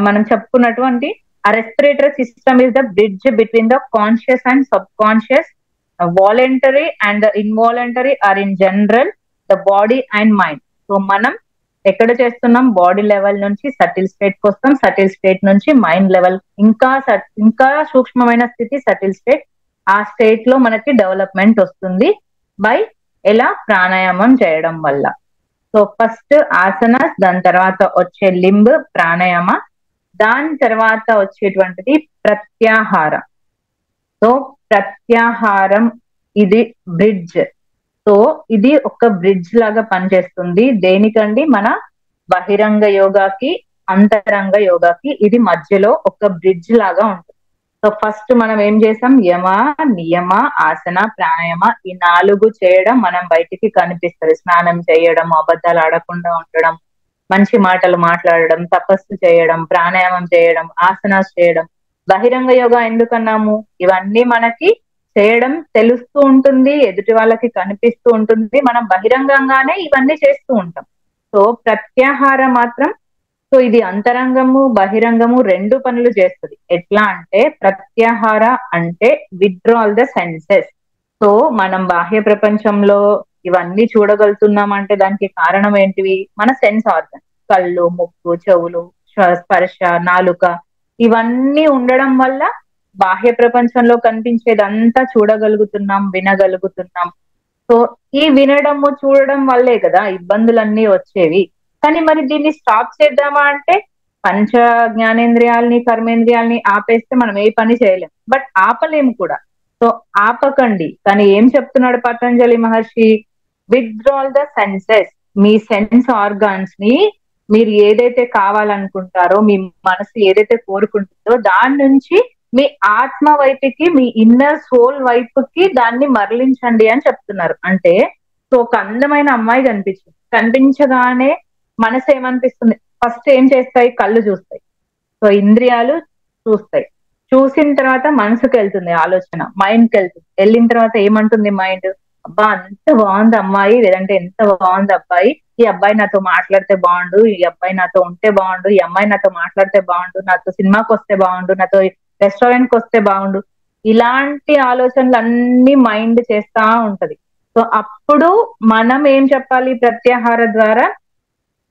మనం చెప్పుకున్నటువంటి ఆ respiratory system is the bridge between the conscious and subconscious, voluntary and involuntary or in general the body and mind. So మనం ఎక్కడ చేస్తున్నాం, body level నుంచి subtle state కి వస్తాం, సటిల్ స్టేట్ నుంచి మైండ్ లెవెల్, ఇంకా సూక్ష్మమైన స్థితి సటిల్ స్టేట్. ఆ స్టేట్ లో మనకి డెవలప్మెంట్ వస్తుంది బై ఎలా, ప్రాణాయామం చేయడం వల్ల. సో ఫస్ట్ ఆసనాస్, దాని తర్వాత వచ్చే లింబ్ ప్రాణాయామ, దాని తర్వాత వచ్చేటువంటిది ప్రత్యాహార. సో ప్రత్యాహారం ఇది బ్రిడ్జ్. సో ఇది ఒక బ్రిడ్జ్ లాగా పనిచేస్తుంది. దేనికండి, మన బహిరంగ యోగాకి, అంతరంగ యోగాకి ఇది మధ్యలో ఒక బ్రిడ్జ్ లాగా ఉంటుంది. సో ఫస్ట్ మనం ఏం చేసాం, యమ, నియమ, ఆసన, ప్రాణాయామ ఈ 4 చేయడం మనం బయటికి కనిపిస్తుంది. స్నానం చేయడం, అబద్ధాలు ఆడకుండా ఉండడం, మంచి మాటలు మాట్లాడడం, తపస్సు చేయడం, ప్రాణాయామం చేయడం, ఆసనాస్ చేయడం. బహిరంగ యోగా ఎందుకన్నాము, ఇవన్నీ మనకి చేయడం తెలుస్తూ ఉంటుంది, ఎదుటి వాళ్ళకి కనిపిస్తూ ఉంటుంది, మనం బహిరంగంగానే ఇవన్నీ చేస్తూ ఉంటాం. సో ప్రత్యాహార మాత్రం, సో ఇది అంతరంగము బహిరంగము 2 పనులు చేస్తుంది. ఎట్లా అంటే, ప్రత్యాహార అంటే విత్డ్రాల్ ద సెన్సెస్. సో మనం బాహ్య ప్రపంచంలో ఇవన్నీ చూడగలుగుతున్నామంటే దానికి కారణం ఏంటివి, మన సెన్స్ ఆర్గన్, కళ్ళు, ముక్కు, చెవులు, స్పర్శ, నాలుక ఇవన్నీ ఉండడం వల్ల బాహ్య ప్రపంచంలో కనిపించేదంతా చూడగలుగుతున్నాం, వినగలుగుతున్నాం. సో ఈ వినడము చూడడం వల్లే కదా ఇబ్బందులన్నీ వచ్చేవి. కానీ మరి దీన్ని స్టాప్ చేద్దామా అంటే పంచ జ్ఞానేంద్రియాలని కర్మేంద్రియాలని ఆపేస్తే మనం ఏ పని చేయలేం. బట్ ఆపలేము కూడా. సో ఆపకండి. కానీ ఏం చెప్తున్నాడు పతంజలి మహర్షి? Withdrawal the senses. మీ సెన్స్ ఆర్గాన్స్ ని మీరు ఏదైతే కావాలనుకుంటారో, మీ మనసు ఏదైతే కోరుకుంటుందో దాని నుంచి మీ ఆత్మ వైపుకి, మీ ఇన్నర్ సోల్ వైపుకి దాన్ని మరలించండి అని చెప్తున్నారు. అంటే సో ఒక అందమైన అమ్మాయి కనిపించగానే మనసు ఏమనిపిస్తుంది? ఫస్ట్ ఏం చేస్తాయి? కళ్ళు చూస్తాయి. సో ఇంద్రియాలు చూస్తాయి. చూసిన తర్వాత మనసుకు వెళ్తుంది ఆలోచన, మైండ్ కి వెళ్తుంది. వెళ్ళిన తర్వాత ఏమంటుంది మైండ్? అబ్బా అంత బాగుంది అమ్మాయి, లేదంటే ఎంత బాగుంది అబ్బాయి, ఈ అబ్బాయి నాతో మాట్లాడితే బాగుండు, ఈ అబ్బాయి నాతో ఉంటే బాగుండు, ఈ అమ్మాయి నాతో మాట్లాడితే బాగుండు, నాతో సినిమాకి వస్తే బాగుండు, నాతో రెస్టారెంట్ కి వస్తే బాగుండు. ఇలాంటి ఆలోచనలు అన్ని మైండ్ చేస్తా ఉంటది. సో అప్పుడు మనం ఏం చెప్పాలి ప్రత్యాహార ద్వారా?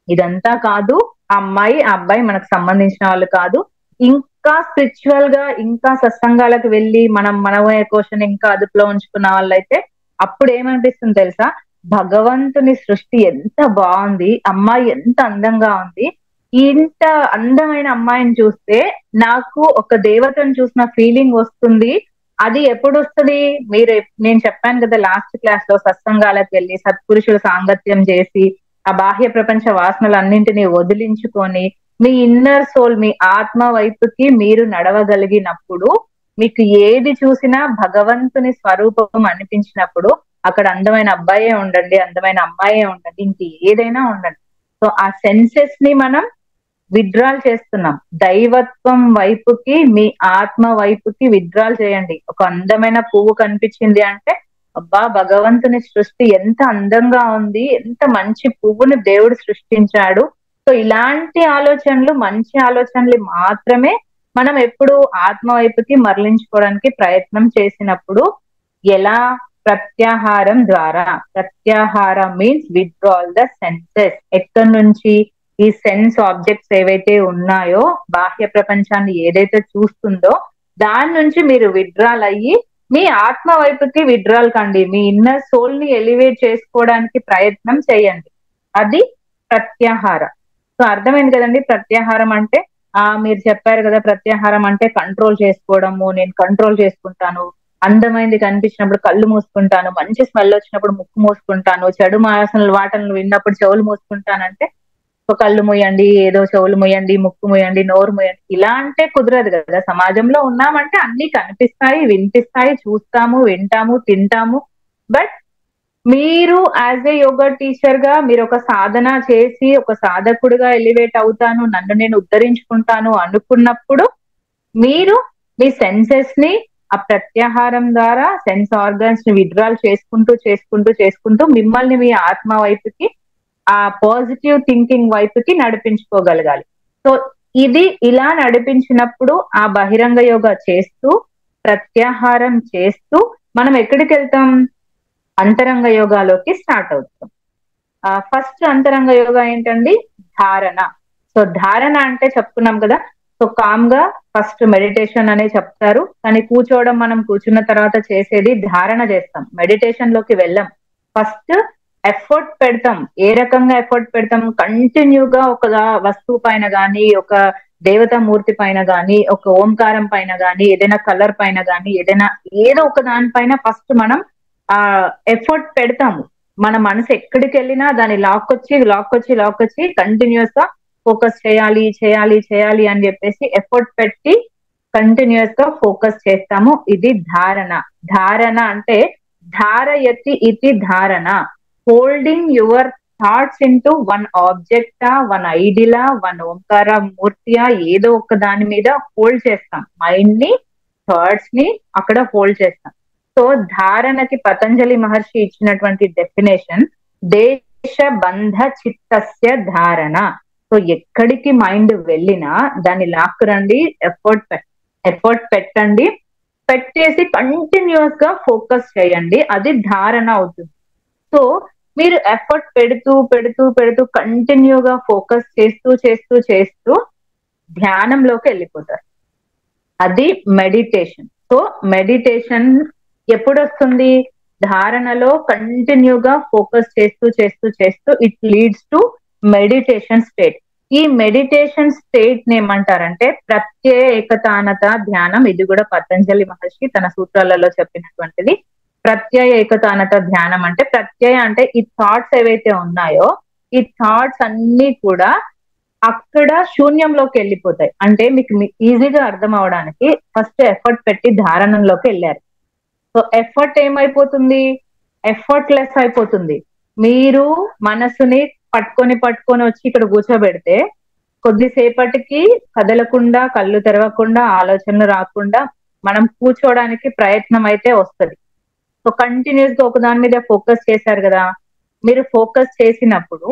ఇదంతా కాదు, ఆ అమ్మాయి ఆ అబ్బాయి మనకు సంబంధించిన వాళ్ళు కాదు. ఇంకా స్పిరిచువల్ గా, ఇంకా సత్సంగాలకు వెళ్ళి మనం మనమయ కోశం ఇంకా అదుపులో ఉంచుకున్న వాళ్ళైతే అప్పుడు ఏమనిపిస్తుంది తెలుసా? భగవంతుని సృష్టి ఎంత బాగుంది, అమ్మాయి ఎంత అందంగా ఉంది, ఇంత అందమైన అమ్మాయిని చూస్తే నాకు ఒక దేవతను చూసిన ఫీలింగ్ వస్తుంది. అది ఎప్పుడు వస్తుంది? నేను చెప్పాను కదా లాస్ట్ క్లాస్ లో, సత్సంగాలకు వెళ్ళి సత్పురుషుల సాంగత్యం చేసి ఆ బాహ్య ప్రపంచ వాసనలన్నింటినీ వదిలించుకొని మీ ఇన్నర్ సోల్, మీ ఆత్మ వైపుకి మీరు నడవగలిగినప్పుడు, మీకు ఏది చూసినా భగవంతుని స్వరూపం అనిపించినప్పుడు అక్కడ అందమైన అబ్బాయే ఉండండి, అందమైన అమ్మాయే ఉండండి, ఇంక ఏదైనా ఉండండి. సో ఆ సెన్సెస్ ని మనం విత్డ్రాల్ చేస్తున్నాం. దైవత్వం వైపుకి, మీ ఆత్మ వైపుకి విత్డ్రాల్ చేయండి. ఒక అందమైన పువ్వు కనిపించింది అంటే అబ్బా భగవంతుని సృష్టి ఎంత అందంగా ఉంది, ఎంత మంచి పువ్వుని దేవుడు సృష్టించాడు. సో ఇలాంటి ఆలోచనలు, మంచి ఆలోచనలు మాత్రమే మనం ఎప్పుడు ఆత్మ వైపుకి మరలించుకోవడానికి ప్రయత్నం చేసినప్పుడు. ఎలా? ప్రత్యాహారం ద్వారా. ప్రత్యాహారం మీన్స్ విత్డ్రాల్ ద సెన్సెస్. ఎక్కడి నుంచి? ఈ సెన్స్ ఆబ్జెక్ట్స్ ఏవైతే ఉన్నాయో, బాహ్య ప్రపంచాన్ని ఏదైతే చూస్తుందో దాని నుంచి మీరు విత్డ్రాల్ అయ్యి మీ ఆత్మ వైపుకి విత్డ్రాల్ కండి. మీ ఇన్నర్ సోల్ ని ఎలివేట్ చేసుకోవడానికి ప్రయత్నం చేయండి. అది ప్రత్యాహార. సో అర్థమైంది కదండి ప్రత్యాహారం అంటే? మీరు చెప్పారు కదా ప్రత్యాహారం అంటే కంట్రోల్ చేసుకోవడము, నేను కంట్రోల్ చేసుకుంటాను, అందమైంది కనిపించినప్పుడు కళ్ళు మూసుకుంటాను, మంచి స్మెల్ వచ్చినప్పుడు ముక్కు మూసుకుంటాను, చెడు వాసనలు వాటలు విన్నప్పుడు చెవులు మూసుకుంటానంటే కళ్ళు మూయండి, ఏదో చెవులు మూయండి, ముక్కు మూయండి, నోరు మూయండి, ఇలా అంటే కుదరదు కదా. సమాజంలో ఉన్నామంటే అన్ని కనిపిస్తాయి, వినిపిస్తాయి, చూస్తాము, వింటాము, తింటాము. బట్ మీరు యాజ్ ఏ యోగా టీచర్ గా మీరు ఒక సాధన చేసి ఒక సాధకుడిగా ఎలివేట్ అవుతాను, నన్ను నేను ఉద్ధరించుకుంటాను అనుకున్నప్పుడు మీరు మీ సెన్సెస్ ని ఆ ప్రత్యాహారం ద్వారా సెన్స్ ఆర్గన్స్ ని విత్డ్రాల్ చేసుకుంటూ చేసుకుంటూ చేసుకుంటూ మిమ్మల్ని మీ ఆత్మ వైపుకి, ఆ పాజిటివ్ థింకింగ్ వైపుకి నడిపించుకోగలగాలి. సో ఇది ఇలా నడిపించినప్పుడు ఆ బహిరంగ యోగా చేస్తూ, ప్రత్యాహారం చేస్తూ మనం ఎక్కడికి వెళ్తాం? అంతరంగ యోగాలోకి స్టార్ట్ అవుతాం. ఫస్ట్ అంతరంగ యోగా ఏంటండి? ధారణ. సో ధారణ అంటే చెప్పుకున్నాం కదా, సో కామ్ గా ఫస్ట్ మెడిటేషన్ అనే చెప్తారు. కానీ కూర్చోవడం, మనం కూర్చున్న తర్వాత చేసేది ధారణ చేస్తాం, మెడిటేషన్ లోకి వెళ్ళాం. ఫస్ట్ ఎఫర్ట్ పెడతాం. ఏ రకంగా ఎఫర్ట్ పెడతాం? కంటిన్యూగా ఒక వస్తువు పైన గాని, ఒక దేవతా మూర్తి పైన గాని, ఒక ఓంకారం పైన గాని, ఏదైనా కలర్ పైన గాని, ఏదో ఒక దానిపైన ఫస్ట్ మనం ఎఫర్ట్ పెడతాము. మన మనసు ఎక్కడికి వెళ్ళినా దాన్ని లాక్కొచ్చి కంటిన్యూస్ గా ఫోకస్ చేయాలి చేయాలి చేయాలి అని చెప్పేసి ఎఫర్ట్ పెట్టి కంటిన్యూస్ గా ఫోకస్ చేస్తాము. ఇది ధారణ. ధారణ అంటే ధారయతి ఇతి ధారణ. Holding your thoughts into one ఆబ్జెక్టా, వన్ ఐడియా, వన్ ఓంకార మూర్తియా, ఏదో ఒక దాని మీద హోల్డ్ చేస్తాం. మైండ్ ని, థాట్స్ ని అక్కడ హోల్డ్ చేస్తాం. సో ధారణకి పతంజలి మహర్షి ఇచ్చినటువంటి డెఫినేషన్ దేశ బంధ చిత్తస్య ధారణ. సో ఎక్కడికి మైండ్ వెళ్ళినా దాన్ని లాక్కురండి, ఎఫర్ట్ పెట్టండి, పెట్టేసి కంటిన్యూస్ గా ఫోకస్ చేయండి. అది ధారణ అవుతుంది. సో మీరు ఎఫర్ట్ పెడుతూ పెడుతూ పెడుతూ కంటిన్యూగా ఫోకస్ చేస్తూ చేస్తూ చేస్తూ ధ్యానంలోకి వెళ్ళిపోతారు. అది మెడిటేషన్. సో మెడిటేషన్ ఎప్పుడు వస్తుంది? ధారణలో కంటిన్యూగా ఫోకస్ చేస్తూ చేస్తూ చేస్తూ it leads to meditation state. ఈ మెడిటేషన్ స్టేట్ ని ఏమంటారంటే ప్రత్యయ ఏకతానత ధ్యానం. ఇది కూడా పతంజలి మహర్షి తన సూత్రాలలో చెప్పినటువంటిది. ప్రత్యయ ఏకతానత ధ్యానం అంటే, ప్రత్యయ అంటే ఈ థాట్స్ ఏవైతే ఉన్నాయో ఈ థాట్స్ అన్ని కూడా అక్కడ శూన్యంలోకి వెళ్ళిపోతాయి. అంటే మీకు ఈజీగా అర్థం అవడానికి ఫస్ట్ ఎఫర్ట్ పెట్టి ధారణంలోకి వెళ్ళారు. సో ఎఫర్ట్ ఏమైపోతుంది, ఎఫర్ట్ లెస్ అయిపోతుంది. మీరు మనసుని పట్టుకొని పట్టుకొని వచ్చి ఇక్కడ కూర్చోబెడితే కొద్దిసేపటికి కదలకుండా, కళ్ళు తెరవకుండా, ఆలోచనలు రాకుండా మనం కూర్చోవడానికి ప్రయత్నం అయితే వస్తుంది. సో కంటిన్యూస్ గా ఒక దాని మీద ఫోకస్ చేశారు కదా, మీరు ఫోకస్ చేసినప్పుడు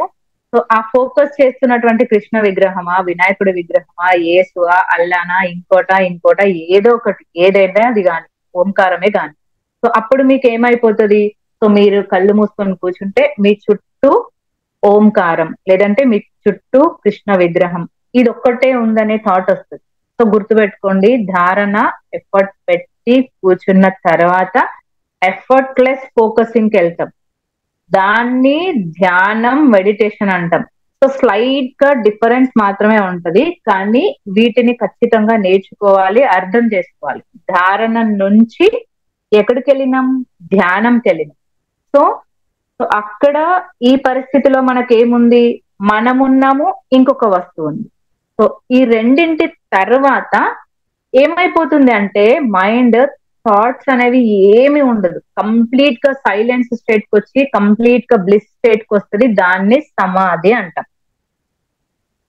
సో ఆ ఫోకస్ చేస్తున్నటువంటి కృష్ణ విగ్రహమా, వినాయకుడి విగ్రహమా, యేసువా, అల్లానా, ఇంకోట ఏదో ఒకటి, ఏదైనా అది గాని, ఓంకారమే గాని. సో అప్పుడు మీకు ఏమైపోతుంది, సో మీరు కళ్ళు మూసుకొని కూర్చుంటే మీ చుట్టూ ఓంకారం, లేదంటే మీ చుట్టూ కృష్ణ విగ్రహం, ఇది ఒక్కటే ఉందనే థాట్ వస్తుంది. సో గుర్తుపెట్టుకోండి, ధారణ ఎఫర్ట్ పెట్టి కూర్చున్న తర్వాత ఎఫర్ట్ లెస్ ఫోకసింగ్ వెళ్తాం. దాన్ని ధ్యానం, మెడిటేషన్ అంటాం. సో స్లైట్ గా డిఫరెన్స్ మాత్రమే ఉంటది, కానీ వీటిని ఖచ్చితంగా నేర్చుకోవాలి, అర్థం చేసుకోవాలి. ధారణ నుంచి ఎక్కడికి వెళ్ళినాం, ధ్యానంకి వెళ్ళినాం. సో సో అక్కడ ఈ పరిస్థితిలో మనకేముంది, మనమున్నాము, ఇంకొక వస్తువు ఉంది. సో ఈ రెండింటి తర్వాత ఏమైపోతుంది అంటే మైండ్ థాట్స్ అనేవి ఏమి ఉండదు, కంప్లీట్ గా సైలెన్స్ స్టేట్ కి వచ్చి కంప్లీట్ గా బ్లిస్ స్టేట్ కి వస్తుంది. దాన్ని సమాధి అంటాం.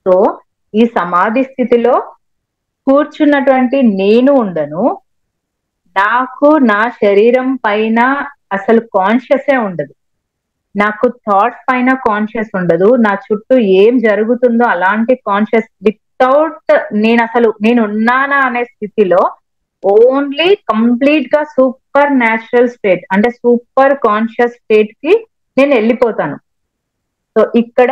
సో ఈ సమాధి స్థితిలో కూర్చున్నటువంటి నేను ఉండను, నాకు నా శరీరం పైన అసలు కాన్షియసే ఉండదు, నాకు థాట్స్ పైన కాన్షియస్ ఉండదు, నా చుట్టూ ఏం జరుగుతుందో అలాంటి కాన్షియస్ వితౌట్ నేను ఉన్నానా అనే స్థితిలో ఓన్లీ కంప్లీట్ గా సూపర్ న్యాచురల్ స్టేట్, అంటే సూపర్ కాన్షియస్ స్టేట్ కి నేను వెళ్ళిపోతాను. సో ఇక్కడ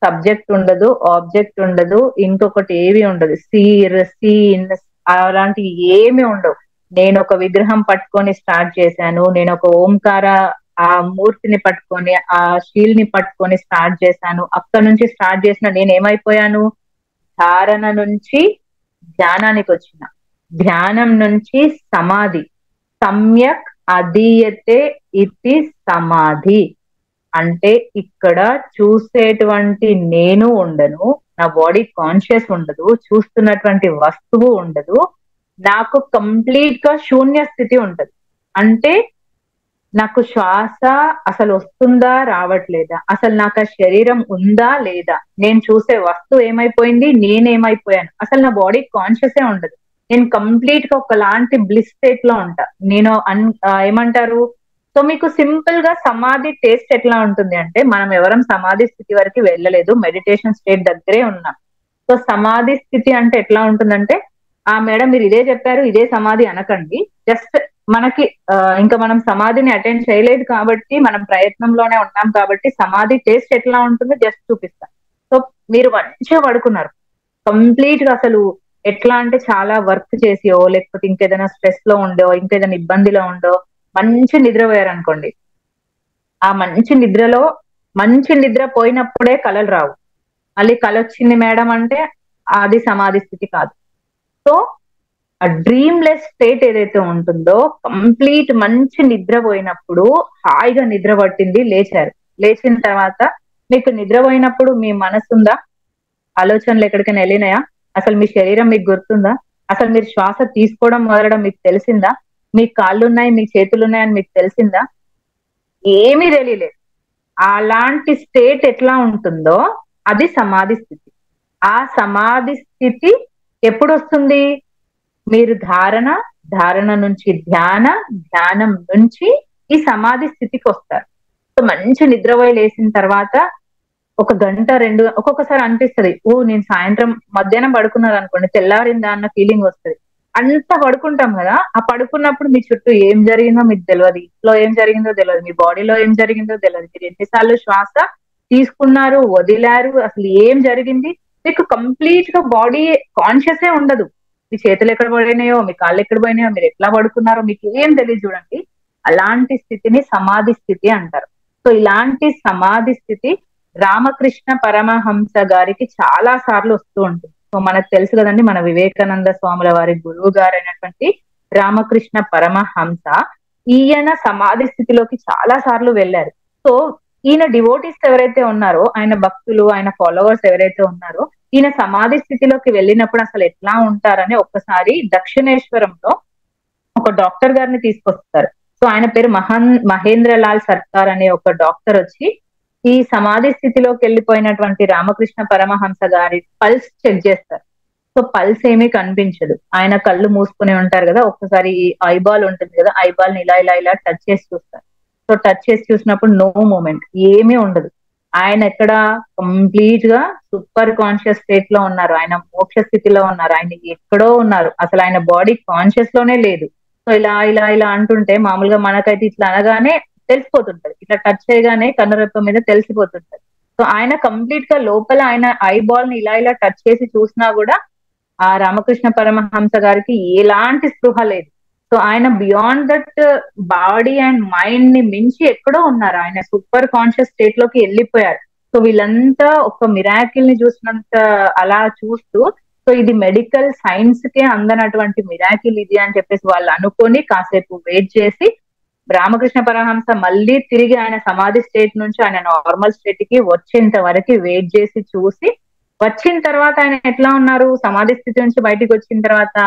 సబ్జెక్ట్ ఉండదు, ఆబ్జెక్ట్ ఉండదు, ఇంకొకటి ఏవి ఉండదు, సీన్ అలాంటివి ఏమి ఉండవు. నేను ఒక విగ్రహం పట్టుకొని స్టార్ట్ చేశాను, నేను ఒక ఓంకార ఆ మూర్తిని పట్టుకొని, ఆ షీల్ ని పట్టుకొని స్టార్ట్ చేశాను. అక్కడ నుంచి స్టార్ట్ చేసిన నేను ఏమైపోయాను, ధారణ నుంచి ధ్యానానికి వచ్చిన, ధ్యానం నుంచి సమాధి. సమ్యక్ అధీయతే ఇది సమాధి అంటే ఇక్కడ చూసేటువంటి నేను ఉండను, నా బాడీ కాన్షియస్ ఉండదు, చూస్తున్నటువంటి వస్తువు ఉండదు, నాకు కంప్లీట్ గా శూన్య స్థితి ఉంటది. అంటే నాకు శ్వాస అసలు వస్తుందా రావట్లేదా, అసలు నాకు ఆ శరీరం ఉందా లేదా, నేను చూసే వస్తువు ఏమైపోయింది, నేనేమైపోయాను, అసలు నా బాడీ కాన్షియసే ఉండదు. నేను కంప్లీట్ గా ఒకలాంటి బ్లిస్ స్టేట్ లో ఉంటా. నేను ఏమంటారు, సో మీకు సింపుల్ గా సమాధి టేస్ట్ ఎట్లా ఉంటుంది అంటే, మనం ఎవరం సమాధి స్థితి వరకు వెళ్ళలేదు, మెడిటేషన్ స్టేట్ దగ్గరే ఉన్నాం. సో సమాధి స్థితి అంటే ఎట్లా ఉంటుందంటే, ఆ మేడం మీరు ఇదే చెప్పారు, ఇదే సమాధి అనకండి, జస్ట్ మనకి ఇంకా మనం సమాధిని అటెండ్ చేయలేదు కాబట్టి, మనం ప్రయత్నంలోనే ఉన్నాం కాబట్టి సమాధి టేస్ట్ ఎట్లా ఉంటుందో జస్ట్ చూపిస్తాం. సో మీరు మంచిగా పడుకున్నారు, కంప్లీట్ గా అసలు ఎట్లా అంటే చాలా వర్క్ చేసియో, లేకపోతే ఇంకేదైనా స్ట్రెస్ లో ఉండో, ఇంకేదైనా ఇబ్బందిలో ఉండో మంచి నిద్రపోయారు అనుకోండి. ఆ మంచి నిద్ర పోయినప్పుడే కలలు రావు. మళ్ళీ కళ వచ్చింది మేడం అంటే అది సమాధి స్థితి కాదు. సో ఆ డ్రీమ్లెస్ స్టేట్ ఏదైతే ఉంటుందో, కంప్లీట్ మంచి నిద్రపోయినప్పుడు, హాయిగా నిద్ర పట్టింది, లేచారు, లేచిన తర్వాత మీకు నిద్రపోయినప్పుడు మీ మనసు ఉందా, ఆలోచనలు ఎక్కడికైనా వెళ్ళినాయా, అసలు మీ శరీరం మీకు గుర్తుందా, అసలు మీరు శ్వాస తీసుకోవడం మొదలడం మీకు తెలిసిందా, మీ కాళ్ళు ఉన్నాయి, మీ చేతులు ఉన్నాయని మీకు తెలిసిందా, ఏమీ తెలియలేదు. అలాంటి స్టేట్ ఎట్లా ఉంటుందో అది సమాధి స్థితి. ఆ సమాధి స్థితి ఎప్పుడు వస్తుంది, మీరు ధారణ నుంచి ధ్యానం నుంచి ఈ సమాధి స్థితికి వస్తారు. సో మంచి నిద్రపోయి లేచిన తర్వాత ఒక గంట రెండు, ఒక్కొక్కసారి అనిపిస్తుంది, నేను సాయంత్రం మధ్యాహ్నం పడుకున్నారు అనుకోండి, తెల్లారిందా అన్న ఫీలింగ్ వస్తుంది. అంతా పడుకుంటాం కదా, ఆ పడుకున్నప్పుడు మీ చుట్టూ ఏం జరిగిందో మీకు తెలియదు, ఇంట్లో ఏం జరిగిందో తెలియదు, మీ బాడీలో ఏం జరిగిందో తెలియదు, మీరు ఎన్నిసార్లు శ్వాస తీసుకున్నారు, వదిలారు, అసలు ఏం జరిగింది మీకు కంప్లీట్ గా బాడీ కాన్షియసే ఉండదు. మీ చేతులు ఎక్కడ పడినాయో, మీ కాళ్ళు ఎక్కడ పోయినాయో, మీరు ఎట్లా పడుకున్నారో మీకు ఏం తెలియదు. చూడండి, అలాంటి స్థితిని సమాధి స్థితి అంటారు. సో ఇలాంటి సమాధి స్థితి రామకృష్ణ పరమహంస గారికి చాలా సార్లు వస్తూ ఉంటుంది. సో మనకు తెలుసు కదండి, మన వివేకానంద స్వాముల వారి గురువు గారైనటువంటి రామకృష్ణ పరమహంస ఈయన సమాధి స్థితిలోకి చాలా సార్లు వెళ్ళారు. సో ఈయన డివోటీస్ ఎవరైతే ఉన్నారో, ఆయన భక్తులు, ఆయన ఫాలోవర్స్ ఎవరైతే ఉన్నారో, ఈయన సమాధి స్థితిలోకి వెళ్ళినప్పుడు అసలు ఎట్లా ఉంటారని ఒక్కసారి దక్షిణేశ్వరంలో ఒక డాక్టర్ గారిని తీసుకొస్తారు. సో ఆయన పేరు మహేంద్ర లాల్ సర్కార్ అనే ఒక డాక్టర్ వచ్చి ఈ సమాధి స్థితిలోకి వెళ్ళిపోయినటువంటి రామకృష్ణ పరమహంస గారి పల్స్ చెక్ చేస్తారు. సో పల్స్ ఏమీ కనిపించదు. ఆయన కళ్ళు మూసుకుని ఉంటారు కదా, ఒక్కసారి ఈ ఐబాల్ ఉంటుంది కదా, ఐబాల్ ని ఇలా ఇలా ఇలా టచ్ చేసి చూస్తారు. సో టచ్ చేసి చూసినప్పుడు నో మూమెంట్, ఏమీ ఉండదు. ఆయన ఎక్కడ కంప్లీట్ గా సూపర్ కాన్షియస్ స్టేట్ లో ఉన్నారు, ఆయన మోక్ష స్థితిలో ఉన్నారు, ఆయన ఎక్కడో ఉన్నారు, అసలు ఆయన బాడీ కాన్షియస్ లోనే లేదు. సో ఇలా ఇలా ఇలా అంటుంటే మామూలుగా మనకైతే ఇట్లా అనగానే తెలిసిపోతుంటది, ఇట్లా టచ్ చేయగానే కన్నురెప్ప మీద తెలిసిపోతుంటది. సో ఆయన కంప్లీట్ గా లోపల ఆయన ఐబాల్ ని ఇలా ఇలా టచ్ చేసి చూసినా కూడా ఆ రామకృష్ణ పరమహంస గారికి ఎలాంటి స్పృహ లేదు. సో ఆయన beyond that body and mind ని మించి ఎక్కడో ఉన్నారు, ఆయన సూపర్ కాన్షియస్ స్టేట్ లోకి వెళ్ళిపోయారు. సో వీళ్ళంతా ఒక మిరాకిల్ ని చూసినంత అలా చూస్తూ, సో ఇది మెడికల్ సైన్స్ కే అందనటువంటి మిరాకిల్ ఇది అని చెప్పేసి వాళ్ళు అనుకొని కాసేపు వెయిట్ చేసి రామకృష్ణ పరమహంస మళ్ళీ తిరిగి ఆయన సమాధి స్టేట్ నుంచి ఆయన నార్మల్ స్టేట్ కి వచ్చేంత వరకు వెయిట్ చేసి చూసి, వచ్చిన తర్వాత ఆయన ఎట్లా ఉన్నారు, సమాధి స్థితి నుంచి బయటికి వచ్చిన తర్వాత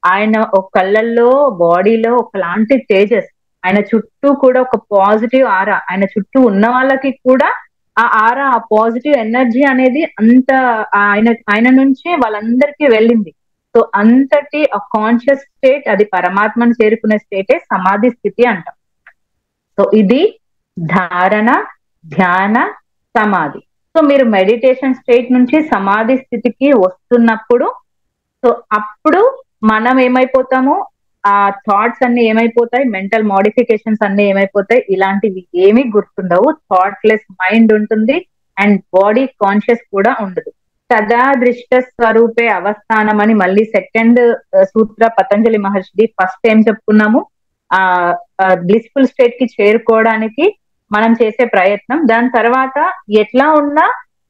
ఆయన ఒక కళ్ళల్లో బాడీలో ఒకలాంటి తేజస్, ఆయన చుట్టూ కూడా ఒక పాజిటివ్ ఆరా, ఆయన చుట్టూ ఉన్న వాళ్ళకి కూడా ఆ ఆరా, ఆ పాజిటివ్ ఎనర్జీ అనేది అంత ఆయన నుంచి వాళ్ళందరికీ వెళ్ళింది. సో అంతటి ఆ కాన్షియస్ స్టేట్, అది పరమాత్మను చేరుకునే స్టేటే సమాధి స్థితి అంటాం. సో ఇది ధారణ, ధ్యాన, సమాధి. సో మీరు మెడిటేషన్ స్టేట్ నుంచి సమాధి స్థితికి వస్తున్నప్పుడు, సో అప్పుడు మనం ఏమైపోతాము, ఆ థాట్స్ అన్ని ఏమైపోతాయి, మెంటల్ మోడిఫికేషన్స్ అన్ని ఏమైపోతాయి, ఇలాంటివి ఏమీ గుర్తుండవు, థాట్లెస్ మైండ్ ఉంటుంది అండ్ బాడీ కాన్షియస్ కూడా ఉండదు. సదా దృష్ట స్వరూపే అవస్థానం అని మళ్ళీ సెకండ్ సూత్ర పతంజలి మహర్షిది. ఫస్ట్ ఏం చెప్పుకున్నాము, ఆ బ్లిస్ఫుల్ స్టేట్ కి చేరుకోవడానికి మనం చేసే ప్రయత్నం. దాని తర్వాత ఎట్లా ఉన్నా,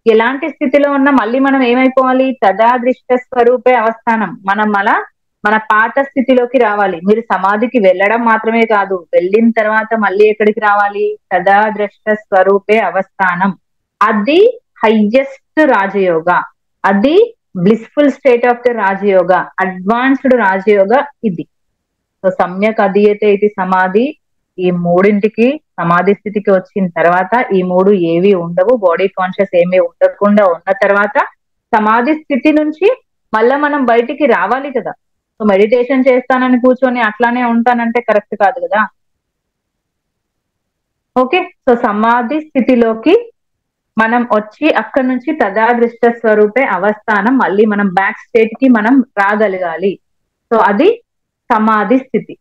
ఎలాంటి స్థితిలో ఉన్నా మళ్ళీ మనం ఏమైపోవాలి, తదా దృష్ట స్వరూపే అవస్థానం, మనం అలా మన పాత స్థితిలోకి రావాలి. మీరు సమాధికి వెళ్ళడం మాత్రమే కాదు, వెళ్ళిన తర్వాత మళ్ళీ ఎక్కడికి రావాలి, తదా దృష్ట స్వరూపే అవస్థానం. అది హైయెస్ట్ రాజయోగ, అది blissful state of the Rajayoga, advanced Rajayoga ఇది. సో సమ్యక్ అధీయతే ఇది సమాధి. ఈ మూడింటికి సమాధి స్థితికి వచ్చిన తర్వాత ఈ మూడు ఏవి ఉండవు, బాడీ కాన్షియస్ ఏమీ ఉండకుండా ఉన్న తర్వాత సమాధి స్థితి నుంచి మళ్ళా మనం బయటికి రావాలి కదా. సో మెడిటేషన్ చేస్తానని కూర్చొని అట్లానే ఉంటానంటే కరెక్ట్ కాదు కదా. ఓకే, సో సమాధి స్థితిలోకి మనం వచ్చి అక్కడి నుంచి తదాదృష్ట స్వరూపే అవస్థానం, మళ్ళీ మనం బ్యాక్ స్టేట్ కి మనం రాగలగాలి. సో అది సమాధి స్థితి.